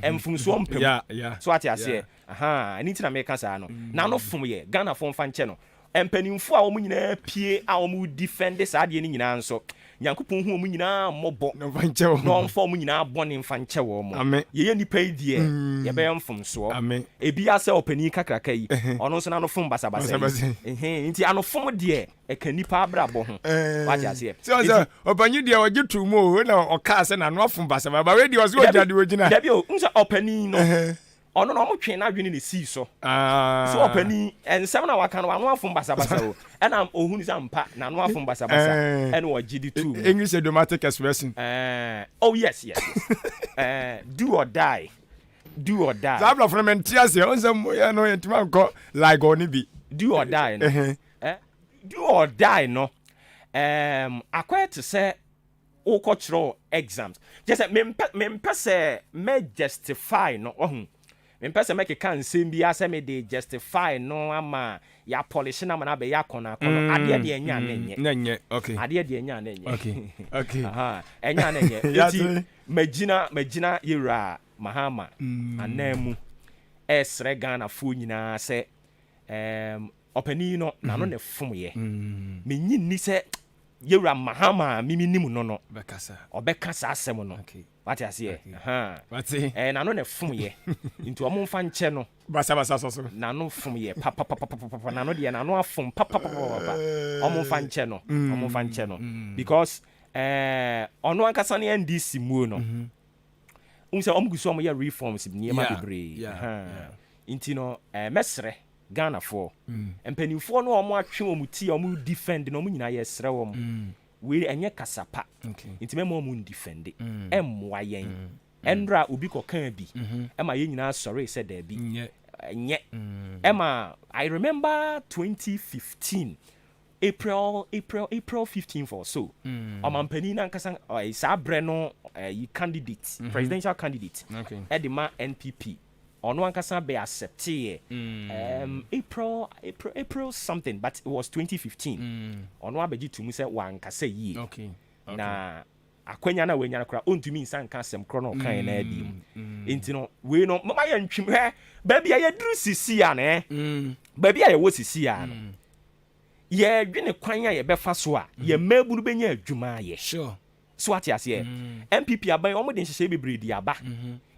emfunso mpem so ati ase ani tina me kasa no na no fom ye Ghana fom fa nche no empanimfo a omu nyina pie a omu defend sa de ni nyina nso Nyankopon hu omu nyina mobo no fa nche wo no mfa omu nyina bone mfa nche wo mo ye nipa yi ye be mfomso ebi ase opani kakraka yi ono nso na no fom basa nti anofom de e kan nipa abrabo ho wacha ase so opani de o gitu mu na o ka ase na no afom basa ba we de o so ojade ogina da bi o nso opani no ono no mo twen na adwene ne si so so opani ensem na waka no anu afom basa o ena ohunu sampa na anu afom basa ena o gidi tu English idiomatic expression oh yes do or die zabla from entiase onsem ya no entima nko like oni bi do or die no do or die no akwa to say o cultural exams just me say me justify no ohun me pese make kan nsem bi ase me dey justify no ama ya polish na mana be ya kona ade de enya nenye okay ade de enya nenye okay enya nenye eti magina Yewura Mahama anamu esre Ghana fo nyina se opani no na no ne fom ye me nyinni se Yewura Mahama mimi nimu no obekasa asem no what you say na no ne fom ye nti o mo mfa nche no basa so na no fom ye pa na no de na no afom pa o mo mfa nche no because ono ankasa ne NDC mu no unse o mguso mo ye reforms ni ma bebre nti no mesre Ghana for empanimfo no o mo atwe o mu ti o mu defend no o mu nyina ye sre wo we enye kasapa nti memo mu defend emwa yen endra obi kokan bi ema ye nyina sorry said there bi enye ema I remember 2015 April 15th or so omampani na nkasa isa bre no candidate presidential candidate edema NPP ono ankasa be accept April something, but it was 2015 ono abeji to me say wankasa yi na akwanya na wenya kra ontumi nsan ka asɛm kro no kan na adi enti no we no mama ya ntwim he ba bia ya duru sisi ya na ba bia ya wo sisi ya no ye dwene kwan ya ye befa so a ye maburu benya adwuma ye sure so ati ase MPP aban omo de nhyehyɛ bebre di aba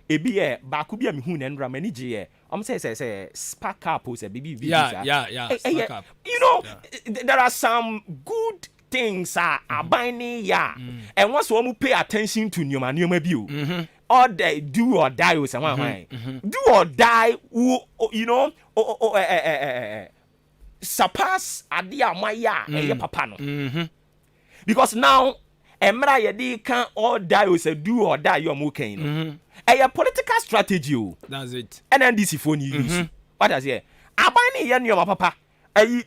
ebi ye ba ku bia mehu na ndra mani gye ye omo say spark up o say bibi yeah spark up you know there are some good things are abiding ya and once we pay attention to nyoma bi o or they do or die o say wan do or die you know surpass ade amaya eye papa no because now emra ye dey can or die o say do or die you am okay no a political strategy o that's it NNDC phone you use what does here abiding ye nyoma papa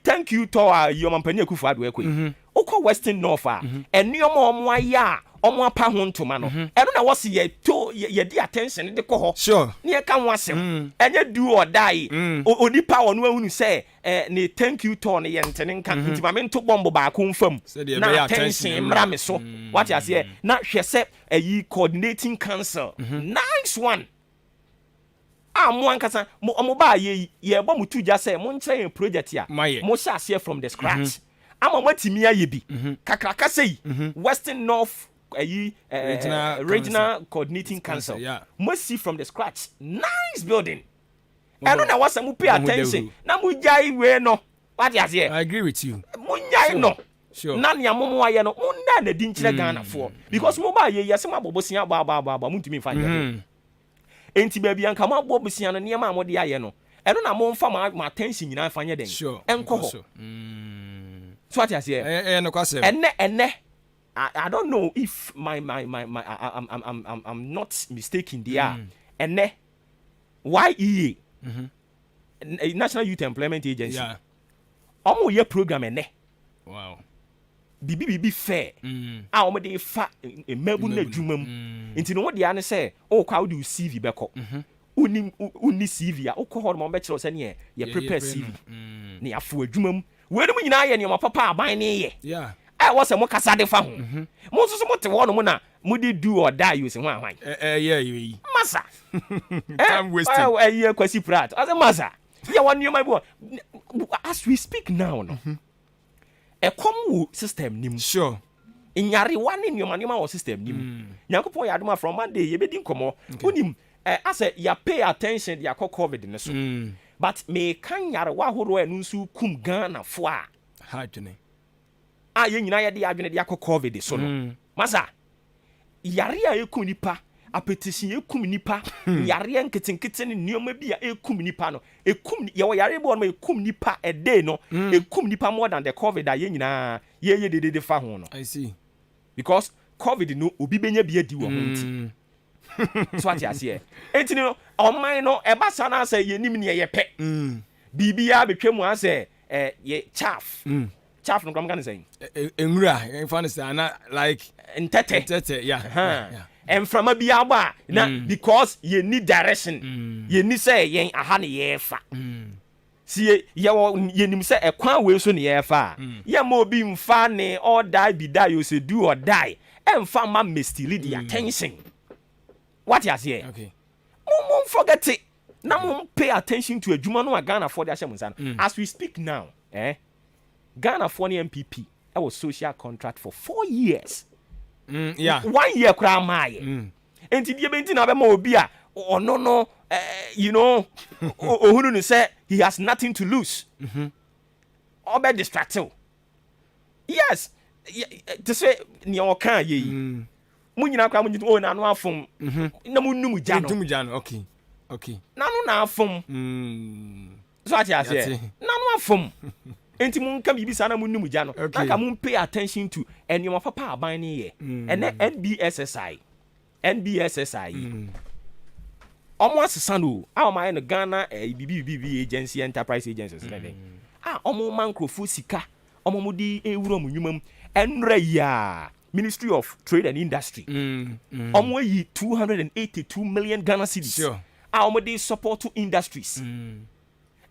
thank you to your Maakye Kofi Adwenepahene ukọ Western North enuoma omo aya omo apa ho ntoma no eno na wose ye di attention de kọ ho sure ne ka ho asem enye do or die onipa onu ahunu say ne thank you to ne ye ntene nka nti ma me nto bombo ba ko mfam na attention mra me so what you say na hwe se coordinating council nice one mo ankasa mo ba ye bo mo tuja say mo nkyere project ya mo sha ase from the scratch ama matimi aye bi kakraka sei Western North regional coordinating council mo see from the scratch nice building eno na wasa mo pay attention na mo jai we no what you say I agree with you mo jai no sure na nia mo aye no mo nda na di nkyere Ghana for because mo ba ye yese mo abobosia ba mo ntumi fa ye enti baby anka mo abobosia no niam a mo de aye no eno na mo mfa ma attention nyina fa nye den enko ho so what you say no kwasem enne I don't know if I'm not mistaken there enne YEA National Youth Employment Agency omo ye program enne wow bibi fair a omo de fa emabu na dwumam enti no de ane say o kwa wo CV beko uni CV a ukọ ho mo be kire se ne ye prepare CV ne afo adwumam we no nyina ye ne mo papa aban ne ye was a mo kasa de fa ho mo so mo te wo no mo na mo de do or die you say hwan yeah masa time wasting yeah kwasi prat as a masa yeah one new my boy as we speak now no come system nim sure inyare one in your manima system nim nyankopon ya adoma from Monday ye bedi nkomo unim as ya pay attention ya COVID ne so but me kan yare wa horo enu nsu kum Ghana fo a hardene ye nyina ye de adwene de COVID so no masa yare a ekum nipa apetition ekum nipa yare nketenkete ne nioma bi a ekum nipa no ekum ye wo yare bo no ekum nipa a day no ekum nipa more than the COVID a ye nyina ye de fa ho no I see because COVID no obi benya bi adi wo ho nti so ati ase enti no online no e ba sa na say ye nim ne ye pe bibia betwemu ase ye chaff chaff no kan say enwura en fa say na like ntete yeah and from a biaba na because ye need direction ye ni say yen aha ne ye fa see ye nim say ekwan we so ne ye fa ye ma obi mfa ne or die be die you say do or die and fa ma mestili the attention what you say okay mum forget it na mum pay attention to adwuma no Ghana for the ashemunsa as we speak now Ghana for the MPP I was social contract for 4 years 1 year kra maaye enti die benti na be ma obi a no you know ohunu no say he has nothing to lose obe distracted yes to say ni o kan ye mu nyina kra mu nyi na no afom na mu num jano okay na no na afom so ati ase na no afom enti mun ka bibi sana mun num jano na ka mun pay attention to enioma papa aban ne ye ene NBSSI omo asesa no a ma no Ghana bibi agency enterprise agencies omo mankrofo sika omo mudi ewuro mu nwumam enra ya Ministry of Trade and Industry omo yi 282 million Ghana cedis sure omo dey support to industries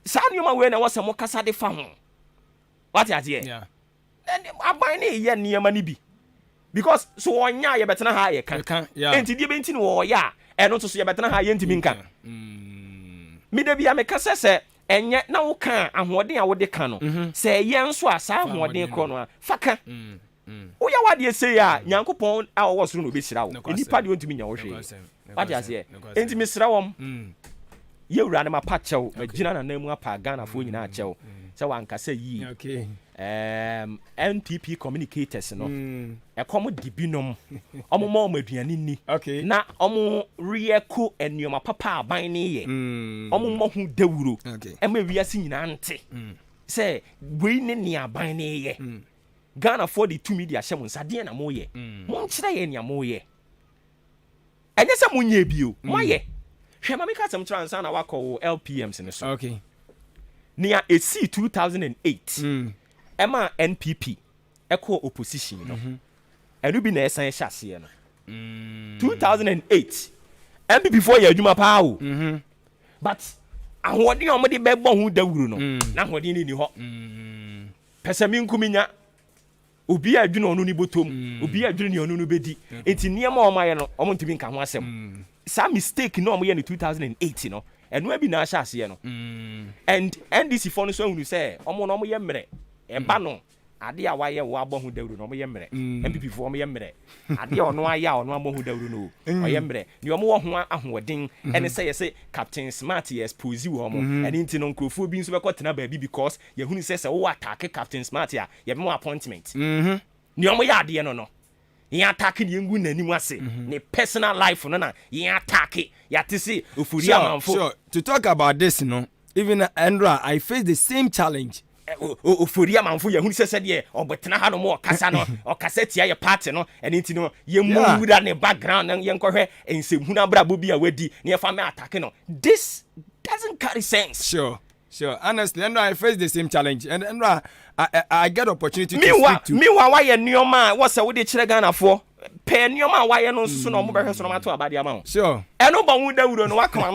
sa nyoma we na wasa mo kasa de fa ho what you here yeah and aban ne ye niam ni bi because so onya ye betena ha ye kan enti die benti no ya eno to so ye betena ha ye ntimi nka me da bia me kasa se enye na wo kan ahoden a wo de kan no se ye nso asa ahoden kro no faka wo ya wade se ya nyankopon a wo soro no be sira wo enipa de ontimi nya wo hwe wade ase enti me sira wo ye wura na mapa chew magina na namu apa Ghana fo nyina chew se wankasa yi NPP communicators no e kom dibinom omo ma omaduane ni na omo rieko enuoma papa aban ne ye omo mo hu dawuro e ma wiase nyina nte se bui ne ni aban ne ye Ghana for the 2 media hye mo nsade na mo ye mo nkyere ye nia mo ye enye se mo nya bio mo ye hwe ma me ka sem transa na wakọ LPMs ne so nia esi 2008 Emma NPP echo opposition no enu bi na esan hyase no 2008 NPP for ya adwuma pa o but ahodi o mo de bebo hu dawuru no na ahodi ni ho pesami nkuminya obi adwuna onu ni botom obi adwuna ni onu no bedi enti niema o maye no o mo ntimi nka ho asem sa mistake no o mo ye no 2008 no enu bi na hyase no and NDC for no so hunu say o mo ye mmere eba no ade a waye wo abohu dawuru no mo ye mmere MPP fo mo ye mmere ade ono aya ono abohu dawuru no o ye mmere ni omo wo ho ahoden ene say yes Captain Smart yes expose wo mo ene nti no nkrofo bi nso be kotena ba bi because ye hunu say wo attack Captain Smart ya ye be mo appointment ni omo ya ade no ye attack ni ngu nanim ase ni personal life no na ye attack ya tisi ofuri amanfo sure to talk about this no even Andra I face the same challenge ofori amanfo ye hunu sese de obetena ha no mo kasa no okasa tia ye party no ene nti no ye muwura ne background na ye nkohwe ensehuna brabo bi a wadi ne fa me attack no this doesn't carry sense sure honestly Andra I face the same challenge and Andra I get opportunity to speak to me wa ye nioma wo se wo de kire Ghana fo pe nioma wa ye no nso no mo behwe so no mato abade ama sure eno ba wu dawuro no wakama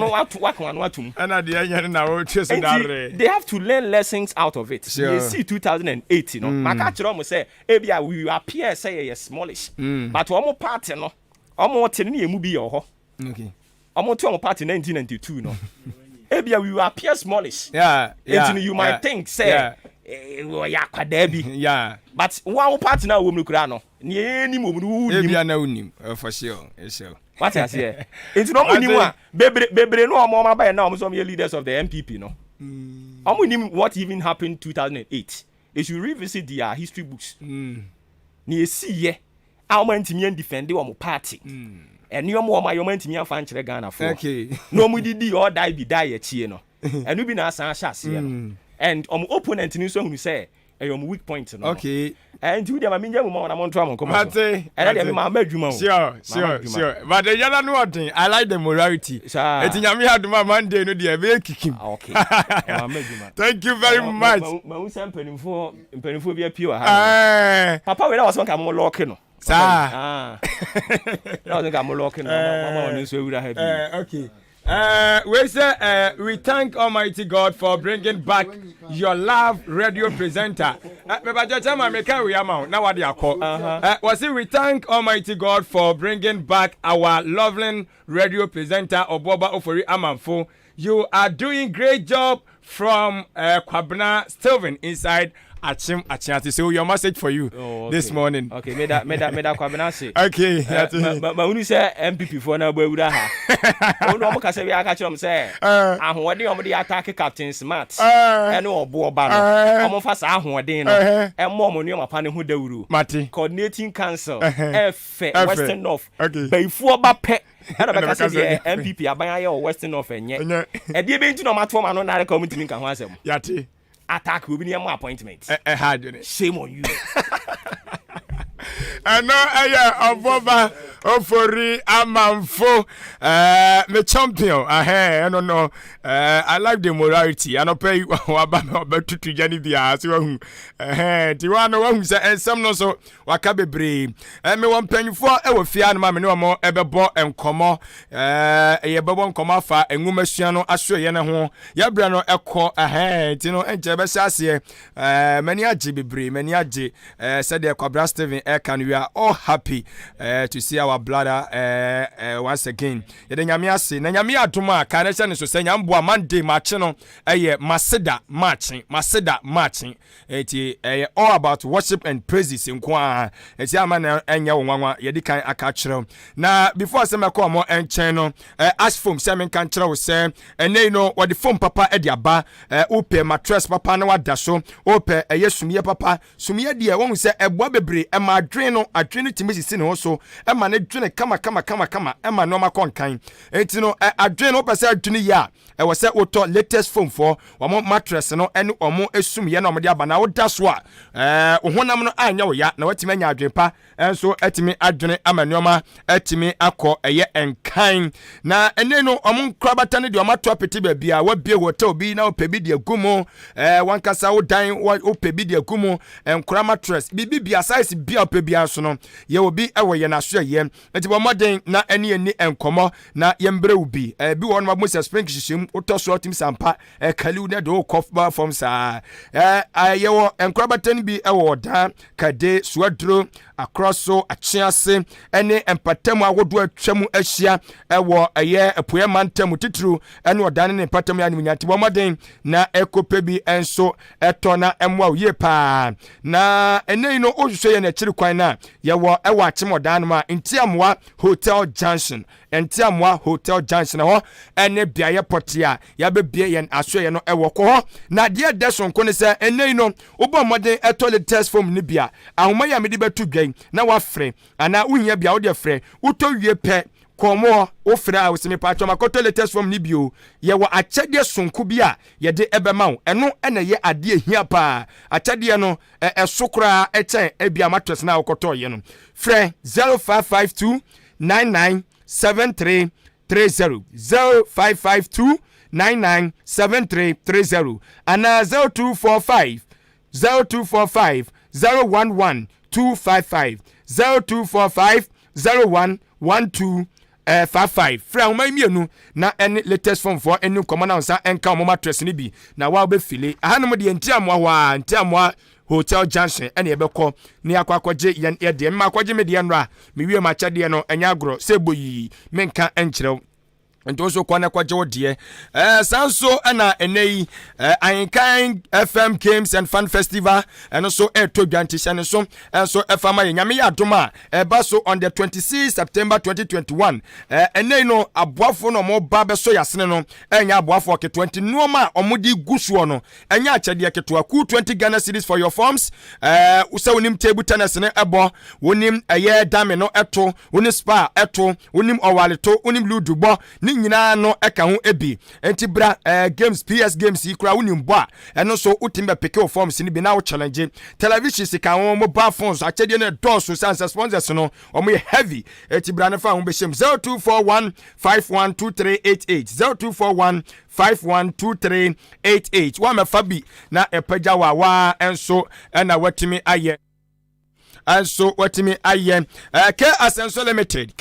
no atum ana de anya na wo tweso dare they have to learn lessons out of it you see 2008 no maka kire mo say ebia we appear say ye smallish but omo party no omo te ne emu bi ye ho okay omo to omo party 1992 no ebia we appear smallish you might think say ya kwada bi but one party na wo mu kura no ni eni mo mu ni ebia na unim for sure what I say it's no mu ni mu a bebre no omo ma ba na omo so leaders of the MPP no omo ni what even happened 2008 they should revisit their history books ni esi ye a omo ntimi en defend omo party eni omo ma yo ma ntimi afa nkire Ghana for no mu didi or die bi die ya chie no enu bi na asan hyase no and opponent ni so hunu say weak point no okay and you dey ma minja mu ma na monto am come ate and dey ma madwuma sure but the yala no odin I like the morality etinyame aduma Monday no dey be kikim okay madwuma thank you very much ma wu sam penifo bi apio ha papa we na was come lock no sa na was come lock no mama no so ewura ha bi okay we thank Almighty God for bringing back your love radio presenter. We thank Almighty God for bringing back our lovely radio presenter Oboba Ofori Amanfo. You are doing great job from Kwabena Stilven inside Achim. So your message for you this morning. Okay, me da Kwabena say. Okay. Ma unu say MPP for na bawura ha. Onu omo ka say we aka chom say ahode omo dey attack Captain Smart. Ene obo oba no. Omo fa sa ahode no. Emo omo nu mapa ne ho dawuru. Coordinating council F Western North. Baifu oba pe. Ena be ka say MPP aban aye o Western North enye. E dey be nti no mato ma no na re community nka ho asem. Yate. Attack will be near my appointment. Hard, shame on you. I know, Oboba Ofori Amanfo, me champion. I don't know. I like the morality. I don't pay about to Jenny Dia. So, Tiwano who say, and some no so wakabe brave. And me one penny for our fian mamma no more ever bought and come a babon come off and Gumasiano, Australian home. Yabrano echo ahead, you know, and Jebasasi, many aji be brave, many aji, said the Cobra Steven Ekan. We are all happy to see our brother once again. Yanyamiasi, Nanyamia Duma, Carnation is saying, I'm Monday matching, Maseda marching. It's all about worship and praises in Kwa. It's Yaman and Yawana, Yedikan Akachro. Now, before some come and channel, ask from Simon Cantra say, and they know what the phone papa Ediaba, Ope, mattress papa, no daso, Ope, a yes, Sumia papa, Sumia dear, one say a Bobbery, and my dreno, a trinity Mrs. Sin also, and my drink, come, and my normal conking. It's no, a dreno per se, Junia. I was set to latest phone for one more mattress no and or more assume ya no media but now that's what one am no anya ya na watime nya adwenpa enso etime adwene amanioma etime akọ eye enkan na ene no omon krabata ne de omato apeti ba bia wa bie hotel bi na opebi de agumo wan kasa wo dan wa opebi de agumo enkra mattress bibi bia size bia opebi anso no ye obi ewo ye na so ye enti modern na ene enkomo na yembre ubi bi won ma Moses spring shishim utoso tim sampa kaliu ne do kofa from sa ayewo enkrabatan bi ewo da kade suadro across so achiase ene empatemu awodo atwam ahia ewo eye apoe mantam titru ene odane ne empatemu ya nyati bomoden na ekope bi enso etona emwa ye pa na ene no ohwehwe ye na chiri kwan na yewo ewo achimodane ma ntiamwa hotel junction ho ene biaye potia ya bebie yen asoye no ewo ko na de deson ko ne se ene no obo modern toilet test form ni bia ahoma ya mede betu dwan na wa frɛ ana uhia bia wo de frɛ uto wie pɛ komo wo frɛ a wo semi pa atwa makoto latest form ni bio ye wo akyɛde sonko bi a ye de ebema wo ɛno ɛna ye ade ehia pa akyɛde no ɛsokora ɛkyɛn ebia matres na wo kɔtɔ ye no frɛ 0552 997330 0552 997330 ana 0245 011 255 0245 011255 fra uma mienu na ene latest form for enu common nsa enka o mattress ni bi na wa be file ahanum de ntiamwa wa ntiamwa hotel junction ene ebekọ ni akwakoje yen e de makwaje me de no a me wie ma chade no enya agro seboyi menka enkyerɛw nto so kwana kwaje wodie sanso ana enei Ayenkan FM Games and Fun Festival and also to Granti so efama nyame ya adoma baso on the 26 September 2021 enei no aboafo no mo ba beso yasene no enya aboafo ke 20 noma omudi gusuo no enya achede keto aku 20 Ghana cedis for your forms usa wonim table tennis ne ebo wonim eye dame no eto wonim spa eto wonim owaleto wonim ludubo nyina no eka ho ebi enti bra games PS games ikura wonim bo a eno so utimbe peke o forms ni bi na wo challenge television sika ho mobile phones achede ne doors sans sponsors no omo heavy enti bra ne fa ho be shem 0241 512388 0241 512388 wa me fabi na epaja wa enso na watimi aye also watimi ayen K Asenso Limited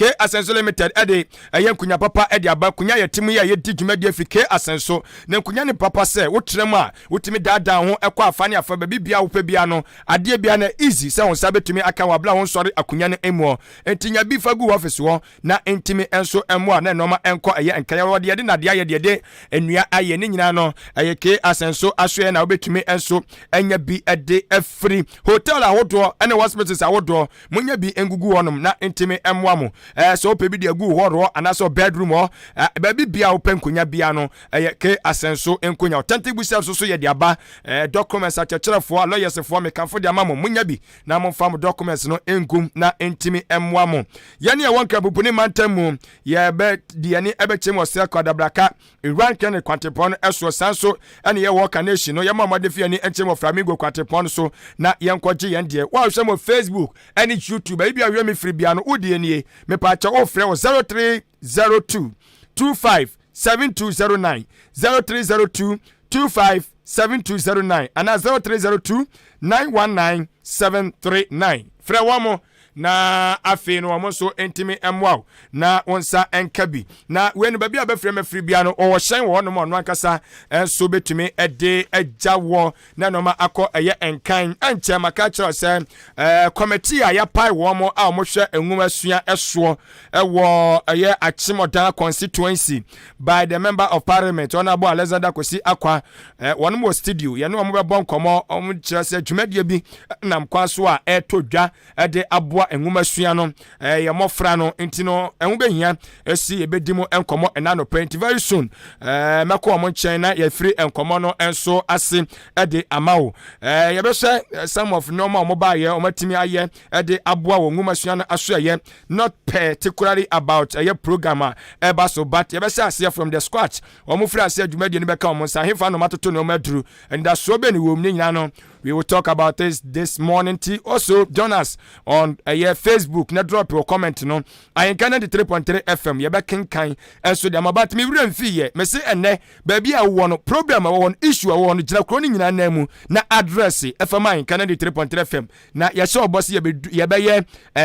ede ayen kunya papa ede aba kunya yetimu ya yedi dwumade afi K Asenso na kunya ne papa se wotrem a wotimi dada ho ekọ afane afa ba bibia wo pa bia no ade bia na easy se won sabetumi aka wabla won sori akunya ne emu entinya bi fagu office ho na entimi enso emu na noma enko aye enkaya wode de na de aye de enua aye ne nyina no aye K Asenso asoe na obetumi enso enya bi ede afri hotel ahodo ene hospital awodo munya bi engugu wonom na intimi emwa mo so opebi de agu horo anaso bedroom ho ba bibia openkunya bia no K Asenso enkunya authentic business so ye de aba documents achecherefo lawyers fo me kanfo de amamo munya bi na mo fam documents no engum na intimi emwa mo ye ne wonka bubuni mantamu ye be de ani ebechem ose kwadabraka Iran kan kwantepon eso sanso ene ye work nation no ye mamade fi ani enchem of Flamingo kwantepon so na ye nkwoje ye de wa hwe mo Facebook and YouTube baby a we me free bia no wodi anie me pa cha o frɛ wo 0302 257209 0302 257209 and 0302 919739 frɛ wo mo na afei no wɔn so ntimi mmoaw na wonsa nkabi na wenu baabi a bɛfrɛ mɛfiri bia no ɔwɔ hyɛn wɔ no mo no ankasa nso betumi ɛde agya wɔ na no ma akɔ ɛyɛ nkan ankyɛ maka kyerɛ sɛ committee a yɛpae wɔn mo a wɔn hwɛ nwoma sua ɛsoɔ ɛwɔ ɛyɛ Achimota constituency by the member of parliament Honorable Alexander Kwesi Akwa wɔn mo studio yɛne wɔn bɛbɔ nkɔmɔ wɔn kyerɛ sɛ dwumadie bi nam kwan so a ɛto dwa ɛde aboa enwuma sua no ye mofra no enti no enwu behia esi ebedi mu enkomo ena no point very soon meko omo nchen na ye free enkomo no enso ase ede amawo ye be hwe some of normal omo ba ye omo timi aye ede aboa wo nwuma sua no aso ye not particularly about a programmer eba so but ye be say ase from the scratch omo free ase adwumadi ni be ka omo sa hefa no matoto no maduru and that so be ni wo mni nyina no. We will talk about this morning. Also, join us on Facebook. Na drop your comment no. I am Canada 3.3 FM. You back in kind. And so them about me real fee. Me say ene baby I want problem I want issue I want jina kroni nyina nemu na address FM in Canada 3.3 FM. Na ya show boss ye be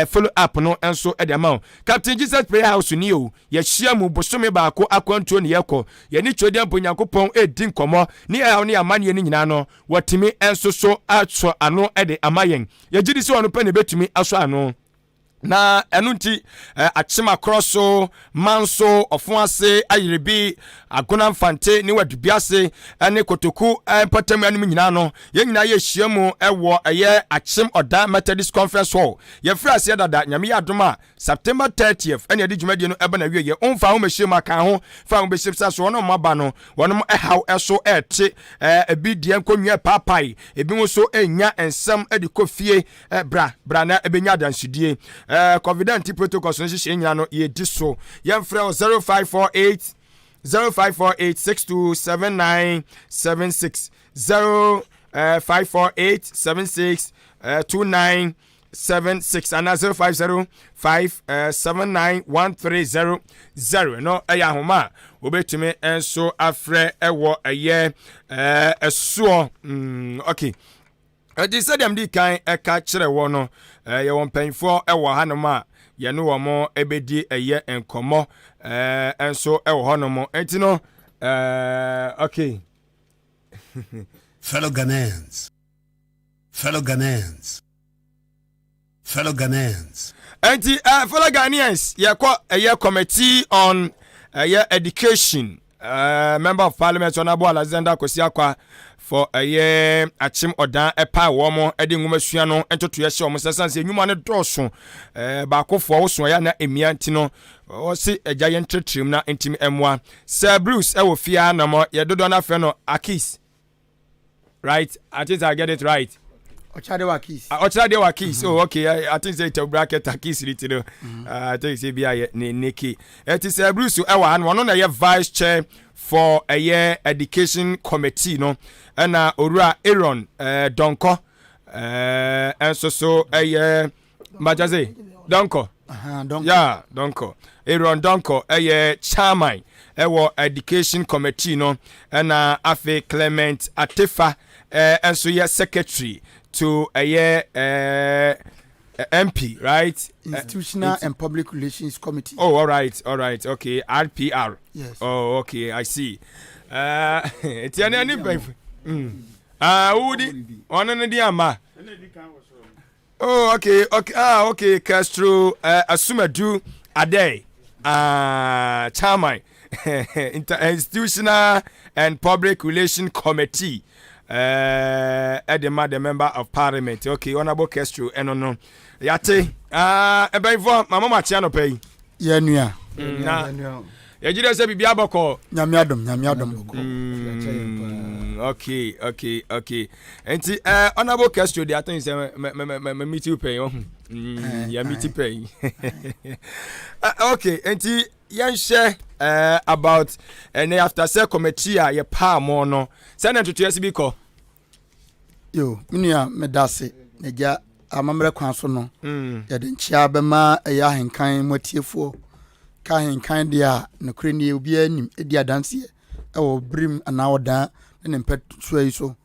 follow up no and so e amount. Captain Jesus Prayer House ni o. Ye share mu bosome ba ko akwanto ne yekɔ. Ye ni twodi ampo Nyankopɔn edi nkɔmɔ. Ni ya ne amane ni nyina no. Watimi enso so aso ano ede amayen ye gidi se wonu pe ne betumi aso ano na enu nti achima kroso manso ofuase ayirebi agona mfante ni wadubiase ene kotoku patam anu nyina no ye nyina ye hyiamu ewo eye achim oda Methodist Conference Hall ye frase dada nyame ya adoma September 30th ene edi dwumadie no eba na wie ye onfa ho mehyema kan ho fa ho behyepsa so wono maba no wono ehaw eso ete ebi die nkonwa papai ebi mo so enya ensam edi kofie bra na ebenya dansidie confident protocol so nhye nyina no ye di so ye mfrɛ 0548 627976 0548 76 2976 and 0505791300 no eya homa obetumi enso afrɛ ɛwɔ ɛyɛ ɛsoɔ okay edi said dem di kan eka kyerɛ wɔ no ye won panfo ɛwɔ hanoma ye no wɔ mo ebedi ɛyɛ enkomo enso ɛwɔ hɔnom enti no okay fellow Ghanaians enti fellow Ghanaians ye kɔ ɛyɛ committee on ɛyɛ education member of parliament Honorable Alexander Kwesi Akwa for achim odan epa wo mo ede nwuma sua no entoto ye hye o mo sesanse enwuma ne dɔɔso ba akofo wo so ya na emia nti no o si agya ye ntretrim na ntimi emwa Sir Bruce e wo fia na mo ye dodo na fe no Akis right I think I get it right Ochade Wakis. Ochade Wakis. Oh, okay. I think say to bracket Akis little. I think say be a Nikki. It is a Bruce Ewa and one on a vice chair for a year education committee, no. And Ora Aaron Donko. And so a year Majaze Donko. Yeah, Donko. Aaron Donko, a year chairman. Ewa education committee, no. And Afe Clement Atifa. And so your secretary to a year MP, right? Institutional and Public Relations Committee. Oh, all right, okay. RPR. Yes. Oh, okay, I see. It's any Woody, one and the ama. Oh, okay. Okay, Castro, Asumadu Ade, Chamai, Institutional and Public Relations Committee. The member of parliament. Okay, honorable Castro, no. Yate, Ebevo, my mama Chiano pay. Yenua. You just say Biaboko. Nyamiadom. Okay. And honorable Castro, the thing is, meet you pay. Yeah, meet you pay. Okay, and yan share about and after say committee ya pa mo no send to TSB ko yo minia medase neja amamre kwan so no yɛde nkyia bɛma ɛyɛ ahenkan matiefo ka ahenkan de a nokre ne obi anim edi adanse ɛwɔ brim ana odan ne mpɛ so yi so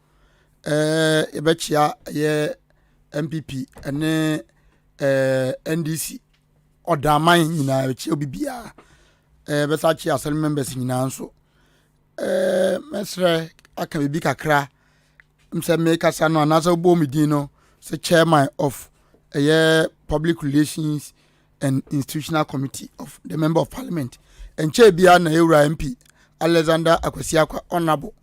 yɛbɛkyia ɛyɛ MPP ɛne NDC odaman nyinaa yɛkyia obi bia bɛsa kyia assembly members nyinaa nso mesre aka bibi kakra mse me kasa no anasa obo midin no se chairman of public relations and institutional committee of the member of parliament enche bia na ewura MP Alexander Akwasiakwa honorable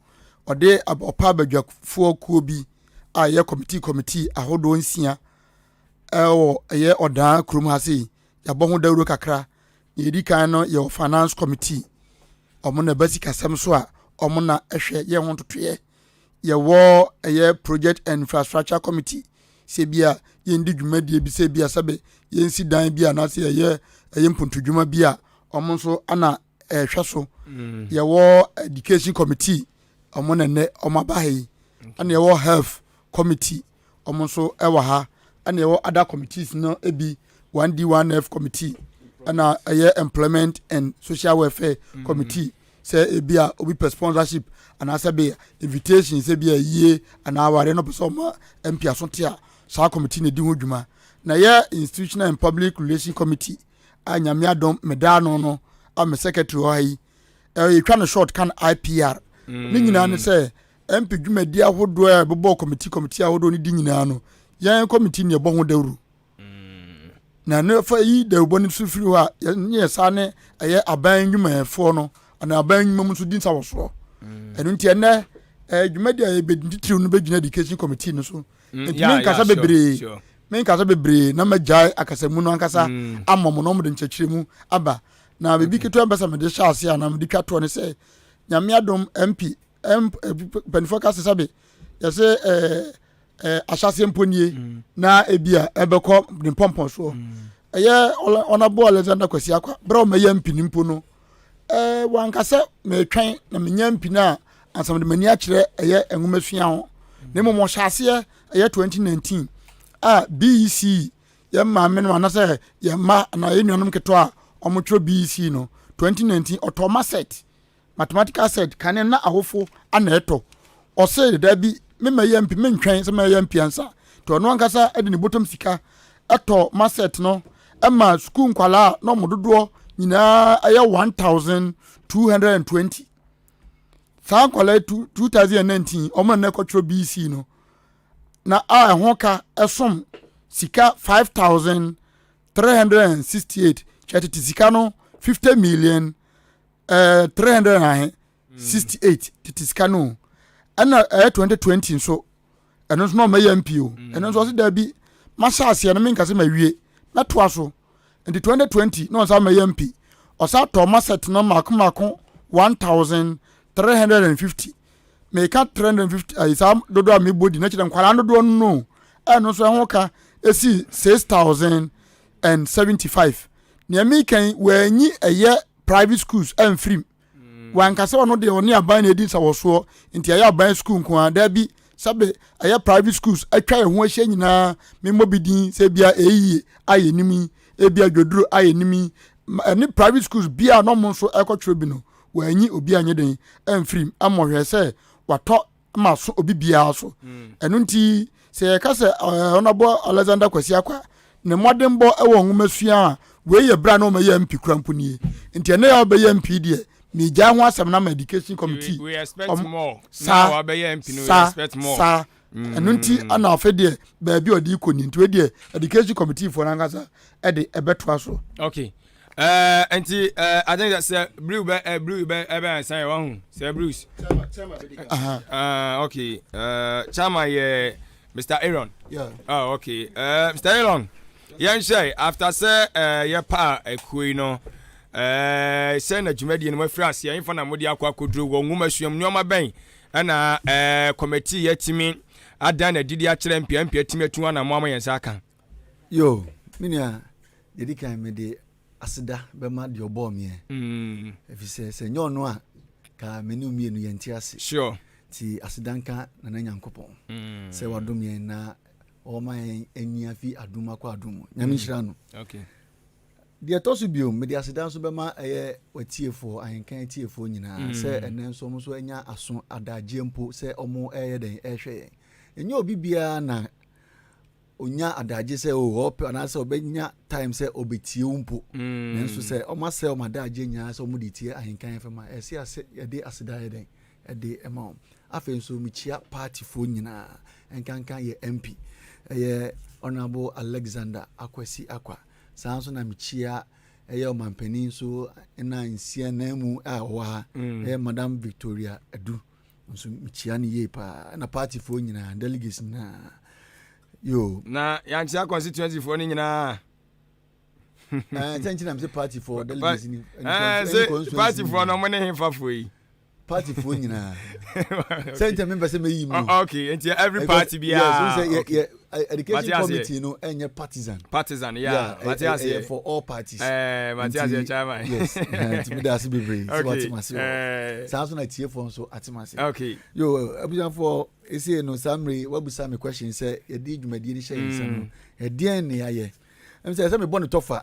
ode opa badwafuo kuo bi a ye committee ahodo nsia ewo odan krum ha sei yabɔ ho dawuro kakra yedi kan no ye finance committee omo na basic asem so a omo na ehwe ye ho totoye ye wo project and infrastructure committee se bia ye ndi dwumadie bi se bia sabe ye nsi dan bia na se ye mpuntudwuma bia omo so ana ehwe so ye wo education committee omo na ne omo abahi ana ye wo health committee omo so ewa ha ana ye wo other committees no ebi 1D 1F committee ana employment and social welfare committee say ebia obi per sponsorship ana say be invitation say bia yie ana aware no person MP asonte a sa committee ne di ho dwuma na institutional and public relations committee anyame adom medano no am secretary oyi twa no short kan IPR ni nyina ne say MP dwuma di ahodo e bebo committee ahodo ni di nyina no committee ne bo ho dawru na no fa yi da uboni so firi ho a nye sa ne aban dwuma fo no ana aban dwuma mu so din sa wo so enu ntie ne dwuma dia e beditiri no begina education committee no so ntimi nkasa bebre na majai akasamu no ankasa amom no mo de nkyekire mu aba na bebi keto ambasa me de shaase ana me de twato ne se nyame adom MP benfoka se sabe ya se ahyase mponie na ebia ebekọ ne pompon so honorable Alexander Kwasiakwa bro me MP ni mpo no wankasa me twen na me nya MP na ansam de mani akire enwumasua ho ne mo hyase 2019 BEC ma me no anase ma na enuanom keto a omotro BEC no 2019 automa set mathematical set kan na ahofo ana eto o say da bi me MP me ntwen se me MP ansa to no ankasa ede ni bottom sika eto maset no ema school nkwala no mododo nyina 1220 sa nkwala 2019 omo na ekotro BC no na hoka esom sika 5368 chatiti sika no 50 million 368 titi sika no ana 2020 so eno so no ma MPO eno so se da bi mashase no menka se mawie metoa so in 2020 no so ma MP o sa to maset no makoma 1350 make 350 isa dodo am body na kire nkwala dodo no eno so ho ka esi 6075 ne mi kan wanyi private schools and free wankasa ono de oni aban na edi sawoso nti aban school nko da bi sabe private schools atwa ho ahye nyina memobidin se bia eyi ayenimi ebia dwoduro ayenimi ani private schools bia no mo so ekotwe bi no wanyi obi anye den amfrim amohwe se wato ma so obi bia so enu nti se yakasa honorable Alexander Kwasiakwa ne modembo ewo nwomasua we ye bra no ma ye MP krampuni nti ene ya be ye MP de me ja ho asem na education committee we expect more now abeye MP no we expect more enu nti ana afede ba bi odi ikoni nti we de education committee for nangasa e de ebeto aso okay anti I think that's Blue say one say Bruce okay chama ye Mr. Aaron okay Mr. Aaron yan say after say ye pa ekui no say na dwumadi no mafrase yan fa na modi akwa kodro wo nwumasuam nyoma ben na committee yatimi adan na didi a kire MP atimi atu na mo amayensa kan yo minia dedi kan me de asida bema de obo me efise se nyo no a ka menu mienu yenti ase sure ti asidanka na nyankopon se wadom ye na ɔma enya fi aduma kwa adumu nyame hyira no okay deɛ ɛtɔ so bio mede aseda nso bɛma ɛyɛ watiefoɔ ahenkan tiefoɔ nyinaa sɛ ɛnɛ nso ɔmo nso anya aso adagye mpo sɛ ɔmo ɛyɛ den ɛhwɛ yɛn ɛnyɛ obi biara na onya adagye sɛ ɔpɛ anaasɛ ɔbɛnya time sɛ ɔbɛtie wo mpo nanso sɛ ɔmo asɛ ɔmo adagye nyinaa sɛ ɔmo de tie ahenkan fm a ɛsɛ ase yɛde aseda yɛ den ɛde ɛma wɔn afei nso mekyia partyfoɔ nyinaa nkanka yɛ mp ɛyɛ honorable Alexander Akwasi Akwa saa nso na mekyia ɛyɛ ɔmampanin nso na nsia na mu a ɔwɔ ha ɛyɛ Madam Victoria Adu nso mekyia ne yie paa na partyfoɔ nyinaa delegates nyinaa yo na yankyia constituency foɔ no nyinaa tɛnkyina msɛ partyfoɔ delegates ni partyfoɔ no ɔmo ne hemfafoɔ yi partyfoɔ nyinaa sɛnkyɛ membɛ sɛ mɛyi mu okay nti every party biaa education committee no ɛnyɛ partisan yeah for all parties Matias chairman yes ntimi da ase bebree so atemase saa so na tiefoɔ nso atemase okay yo abujanfoɔ ese no samre wabusa me question sɛ yɛde dwumadie ni hyɛ nsa no ɛdeɛn ne ayɛ em sɛ me bɔ ne tɔfa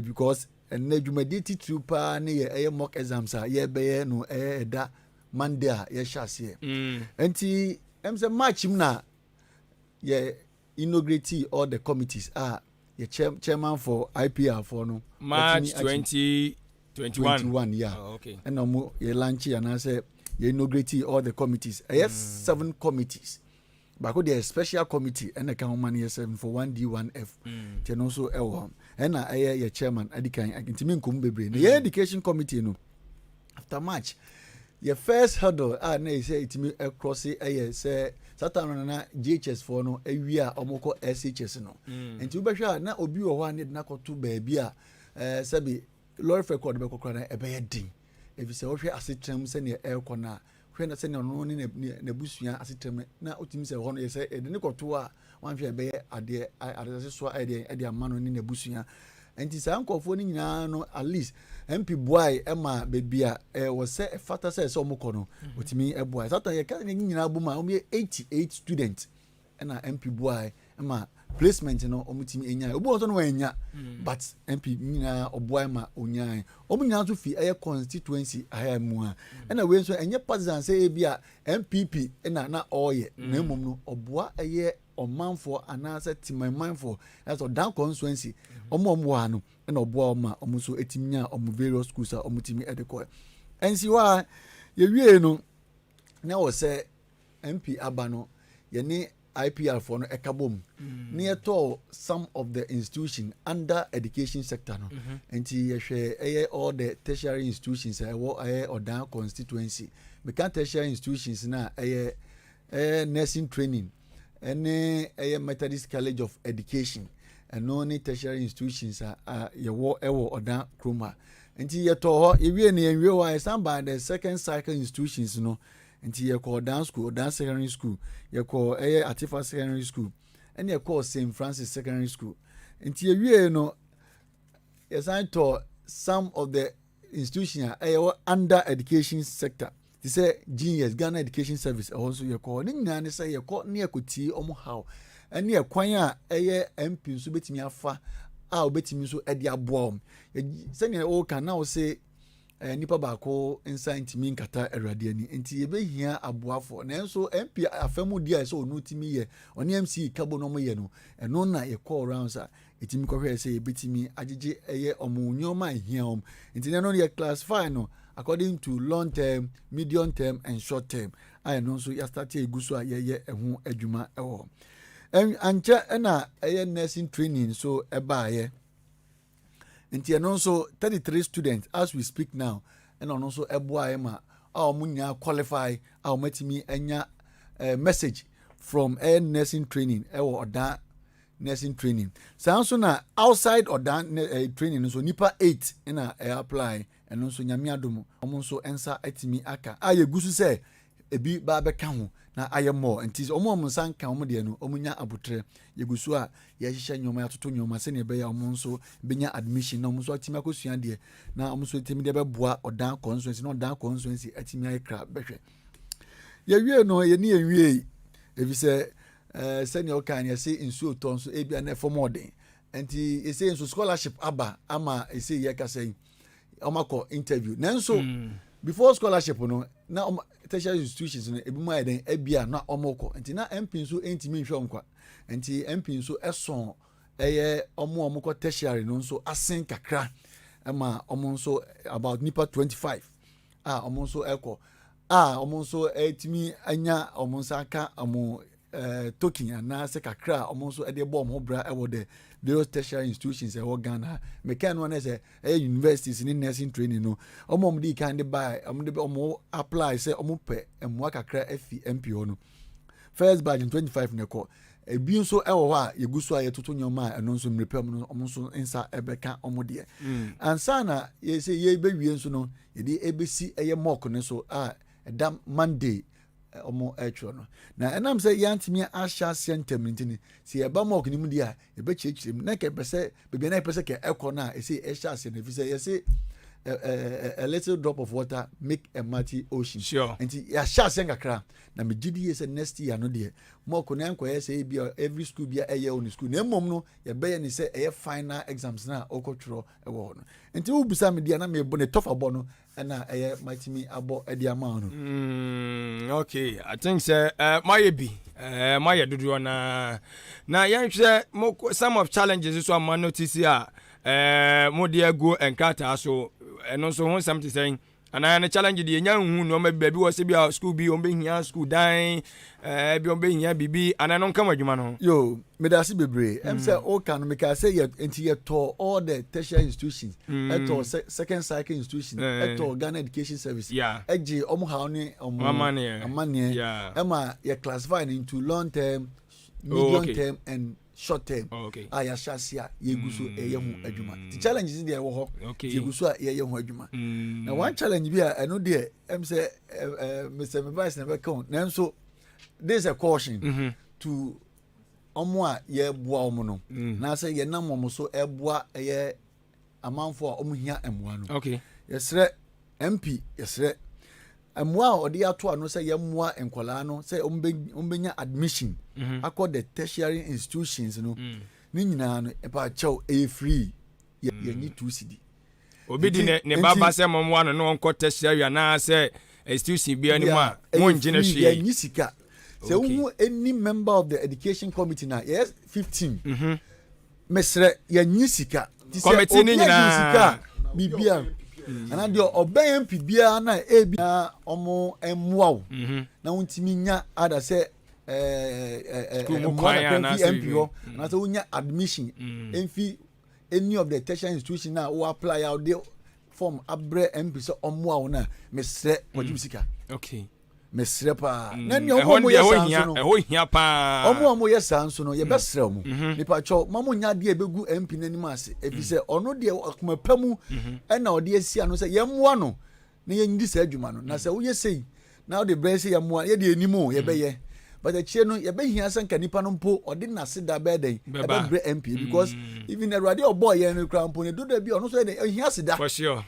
because ɛnɛ dwumadie titiri paa ne yɛ ɛyɛ mock exams a yɛbɛyɛ no ɛyɛ ɛda Monday a yɛhyɛ aseɛ nti em sɛ March mu na yɛ inaugurate all the committees yɛ chairman for IPR for no March 2021 yeah okay ɛna mo yɛ launch anaasɛ yɛ inaugurate all the committees ɛyɛ 7 committees baako deɛ special committee ɛna ka ho man yɛ 7 for 1D 1F tɛ no nso ɛwɔ ɛna ɛyɛ yɛ chairman adikan ntimi nkom bebree na yɛ education committee no after March yɛ first hurdle na yɛ itimi cross ɛyɛ sɛ Satan na GHS for no awi a ɔmokɔ SHS no nti wobɛhwɛ na obi wɔ hɔ a ne na kɔto baabi a sɛbi lorry record bɛkɔkora na ɛbɛyɛ din efi sɛ wohwɛ asetrem sɛ ne ɛkɔ na hwɛ na sɛ ne ɔno ne n'abusua asetrem na otimi sɛ hɔ no yɛ sɛ ɛde ne kɔto a wanhwɛ ɛbɛyɛ adeɛ so ɛde ama no ne n'abusua nti saa nkɔfoɔ no nyinaa no at least MP boy ɛma baby a wɔ sɛ ɛfata sɛ ɔmokɔ no otimi ɛboa satan yɛ ka ne nyinaa bom a ɔmo 88 students ɛna MP boy ɛma placement no ɔmo timi enya obi wɔ so no wɔanya but MP nyinaa ɔboa ma onya ɔmo nyinaa nso fi ɛyɛ constituency ahaya mu a ɛna wei nso ɛnyɛ partisan sɛ ebi a MPP ɛna na ɔyɛ na mmom no ɔboa ɛyɛ ɔmanfoɔ anaasɛ timanmanfoɔ ɛsɛ ɔdan constituency ɔmo wɔ no ɛna ɔboa ɔmo a ɔmo nso etimi nya ɔmo various schools a ɔmo timi ɛde kɔ ɛnsi hɔ a yɛwie no na wɔ sɛ MP aba no yɛne IPR for no ekabom near to some of the institutions under education sector no nti yɛhwɛ all the tertiary institutions or down constituency because tertiary institutions na nursing training ɛne Methodist College of Education and no tertiary institutions yɛwɔ ɛwɔ ɔdan kroma nti yɛtɔ hɔ ewie ne enwie hɔ some by the second cycle institutions no nti yɛkɔ dance school dance secondary school yɛkɔ Atifa secondary school ɛne yɛkɔ St. Francis secondary school nti yɛwie no yɛsan tɔ some of the institutions under education sector they say genius Ghana Education Service also yɛkɔ ne nyinaa ne sɛ yɛkɔ ne yɛkɔtie ɔmo how ɛne yɛkwan a MP nso betumi afa a obetumi nso ɛde aboa ɔmo sɛnea ɔka na ɔsɛ nipa baako nsa ntimi nkata awurade ani nti yɛbɛhia aboafo nanso MP afamu dia sɛ ɔno timi yɛ ɔne MC kabo no mo yɛ no ɛno na yɛkɔ rounds a ɛtimi kɔhwɛ sɛ yɛbɛtimi agyegye ɔmo nyoma ahia ɔmo nti no yɛ classify no according to long term medium term and short term ɛno nso yɛ start egu so a yɛyɛ ɛho adwuma ɛwɔ ankyɛ ɛna nursing training so ɛbaayɛ nti ɛno nso 33 students as we speak now ɛna ɔno nso ɛboa ma a ɔmo nyinaa qualify a ɔmo atimi anya message from nursing training ɛwɔ ɔdan nursing training saa nso na outside ɔdan training nso nipa 8 ɛna apply ɛno nso nyame adom ɔmo nso ɛnsa atimi aka a yɛgu so sɛ ebi ba bɛka ho na ayɛ more nti ɔmo nsa nka ɔmo deɛ no ɔmo nya abotrɛ yɛgu so a yɛhyehyɛ nyoma yɛatoto nyoma sɛnea ɛbɛyɛ ɔmo nso bɛnya admission na ɔmo nso atimi akɔsua deɛ na ɔmo nso atimi deɛ bɛboa ɔdan constituency na ɔdan constituency atimi ayɛ kra bɛhwɛ yɛwie no yɛni yɛwie ebi sɛ send your kind you say in so ton so ebia na for more den enti you say so scholarship aba ama you say ye ka say omako interview nanso before scholarship no na tertiary institutions no ebi mu aden ebia na omoko enti na MP so entimi hwe nkwa enti MP so eson eye omoko tertiary no so asen kakra ama omo about nipa 25 omo so eko omo so etimi anya omo aka omo token na se kakra omo so e de bo omo bra e wo de various tertiary institutions e wo Ghana me kan one say universities in nursing training no omo di kan de buy omo apply say omo pe emwa kakra afi MPO no first batch in 25 ne ko ebi nso e wo ha yeguso ayetoto nyoma eno nso mrepem no omo so nsa ebeka omo de ansa na ye say ye be wie nso no ye de ebesi eye mock ne so edam Monday omo etro no na enam say yantimi ahya sentem ntini si eba mock ni mu dia e be chechirem na ke pese bebia na pese ke ekọ na e say ehya se na fi say ye say a little drop of water make a mighty ocean. Sure. And ya sha kakra na me gidi say next year no there. More konan ko say be every school be a year on school. Na mom no ya be ni say e final exams na okotro e wo no. Enti wo bisa me dia na me bo ne tough abo no na e mighty me abo e dia ma no. Okay, I think say my be my dudu na yan hwe some of challenges so am notice here mo dia go encounter so eno so ho something saying and I challenge the nya hu no ma baby wo se bia school bi on be hia school dan bi on be hia bibi and I no come adwuma no yo me da se bebre em say o kan me ka say enti ye to all the tertiary institutions to second cycle institutions to Ghana Education Service eje omo ha oni omo amane ema ye classify into long term medium term and short term aya shasia yeguso eye hu adwuma the challenges dey wo ho yeguso eye hu adwuma na one challenge bi a eno dey em say Mr. Vice never count nanso there's a caution to omo a ye boa omo no na say ye nam omo so eboa eye amanfo a omo hia emwa no yesre MP yesre emwa odi ato ano say ye moa enkola no say ombenya admission akọ the tertiary institutions no ni nyina no e pa chew e free ye ni 2 cedi obi di ne baba say momo ano no onko tertiary na say institution bi ani ma mo ngine hwe ye ni sika say who any member of the education committee na yes 15 mesre ye ni sika committee ni nyina bibia ana de oben MP bia na ebi na omo emwa na wontimi nya ada say MP na so unya admission enfi any of the tertiary institution na who apply out the form abre MP so omo na mesre wajibisika mesre pa na ne omo hia pa omo yesanso no ye besre omo nipa cho mamo nya de ebegu MP nanim ase efi se ono de akomapamu na ode asia no se yemmoa no na yenyidi sa adwuma no na se wo yesei na ode brese yemmoa ye de animu ye beye but the chair no ye be hia sanka nipa no mpo ode nase da be den e be bre MP because even erade oboy ye no krampo ne do da bi ono so ye hia seda for sure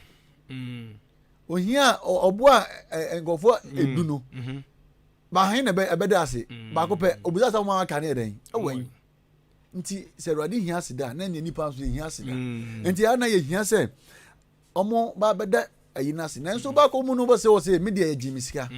ohia oboa engofo edu no ba hin na be da ase ba ko pe obuza sa mo aka ne den ewen nti se erade hia seda na ne nipa so hia seda nti ana ye hia se omo ba be da ayina se nanso ba ko mu no bo se wo se media ye jimisika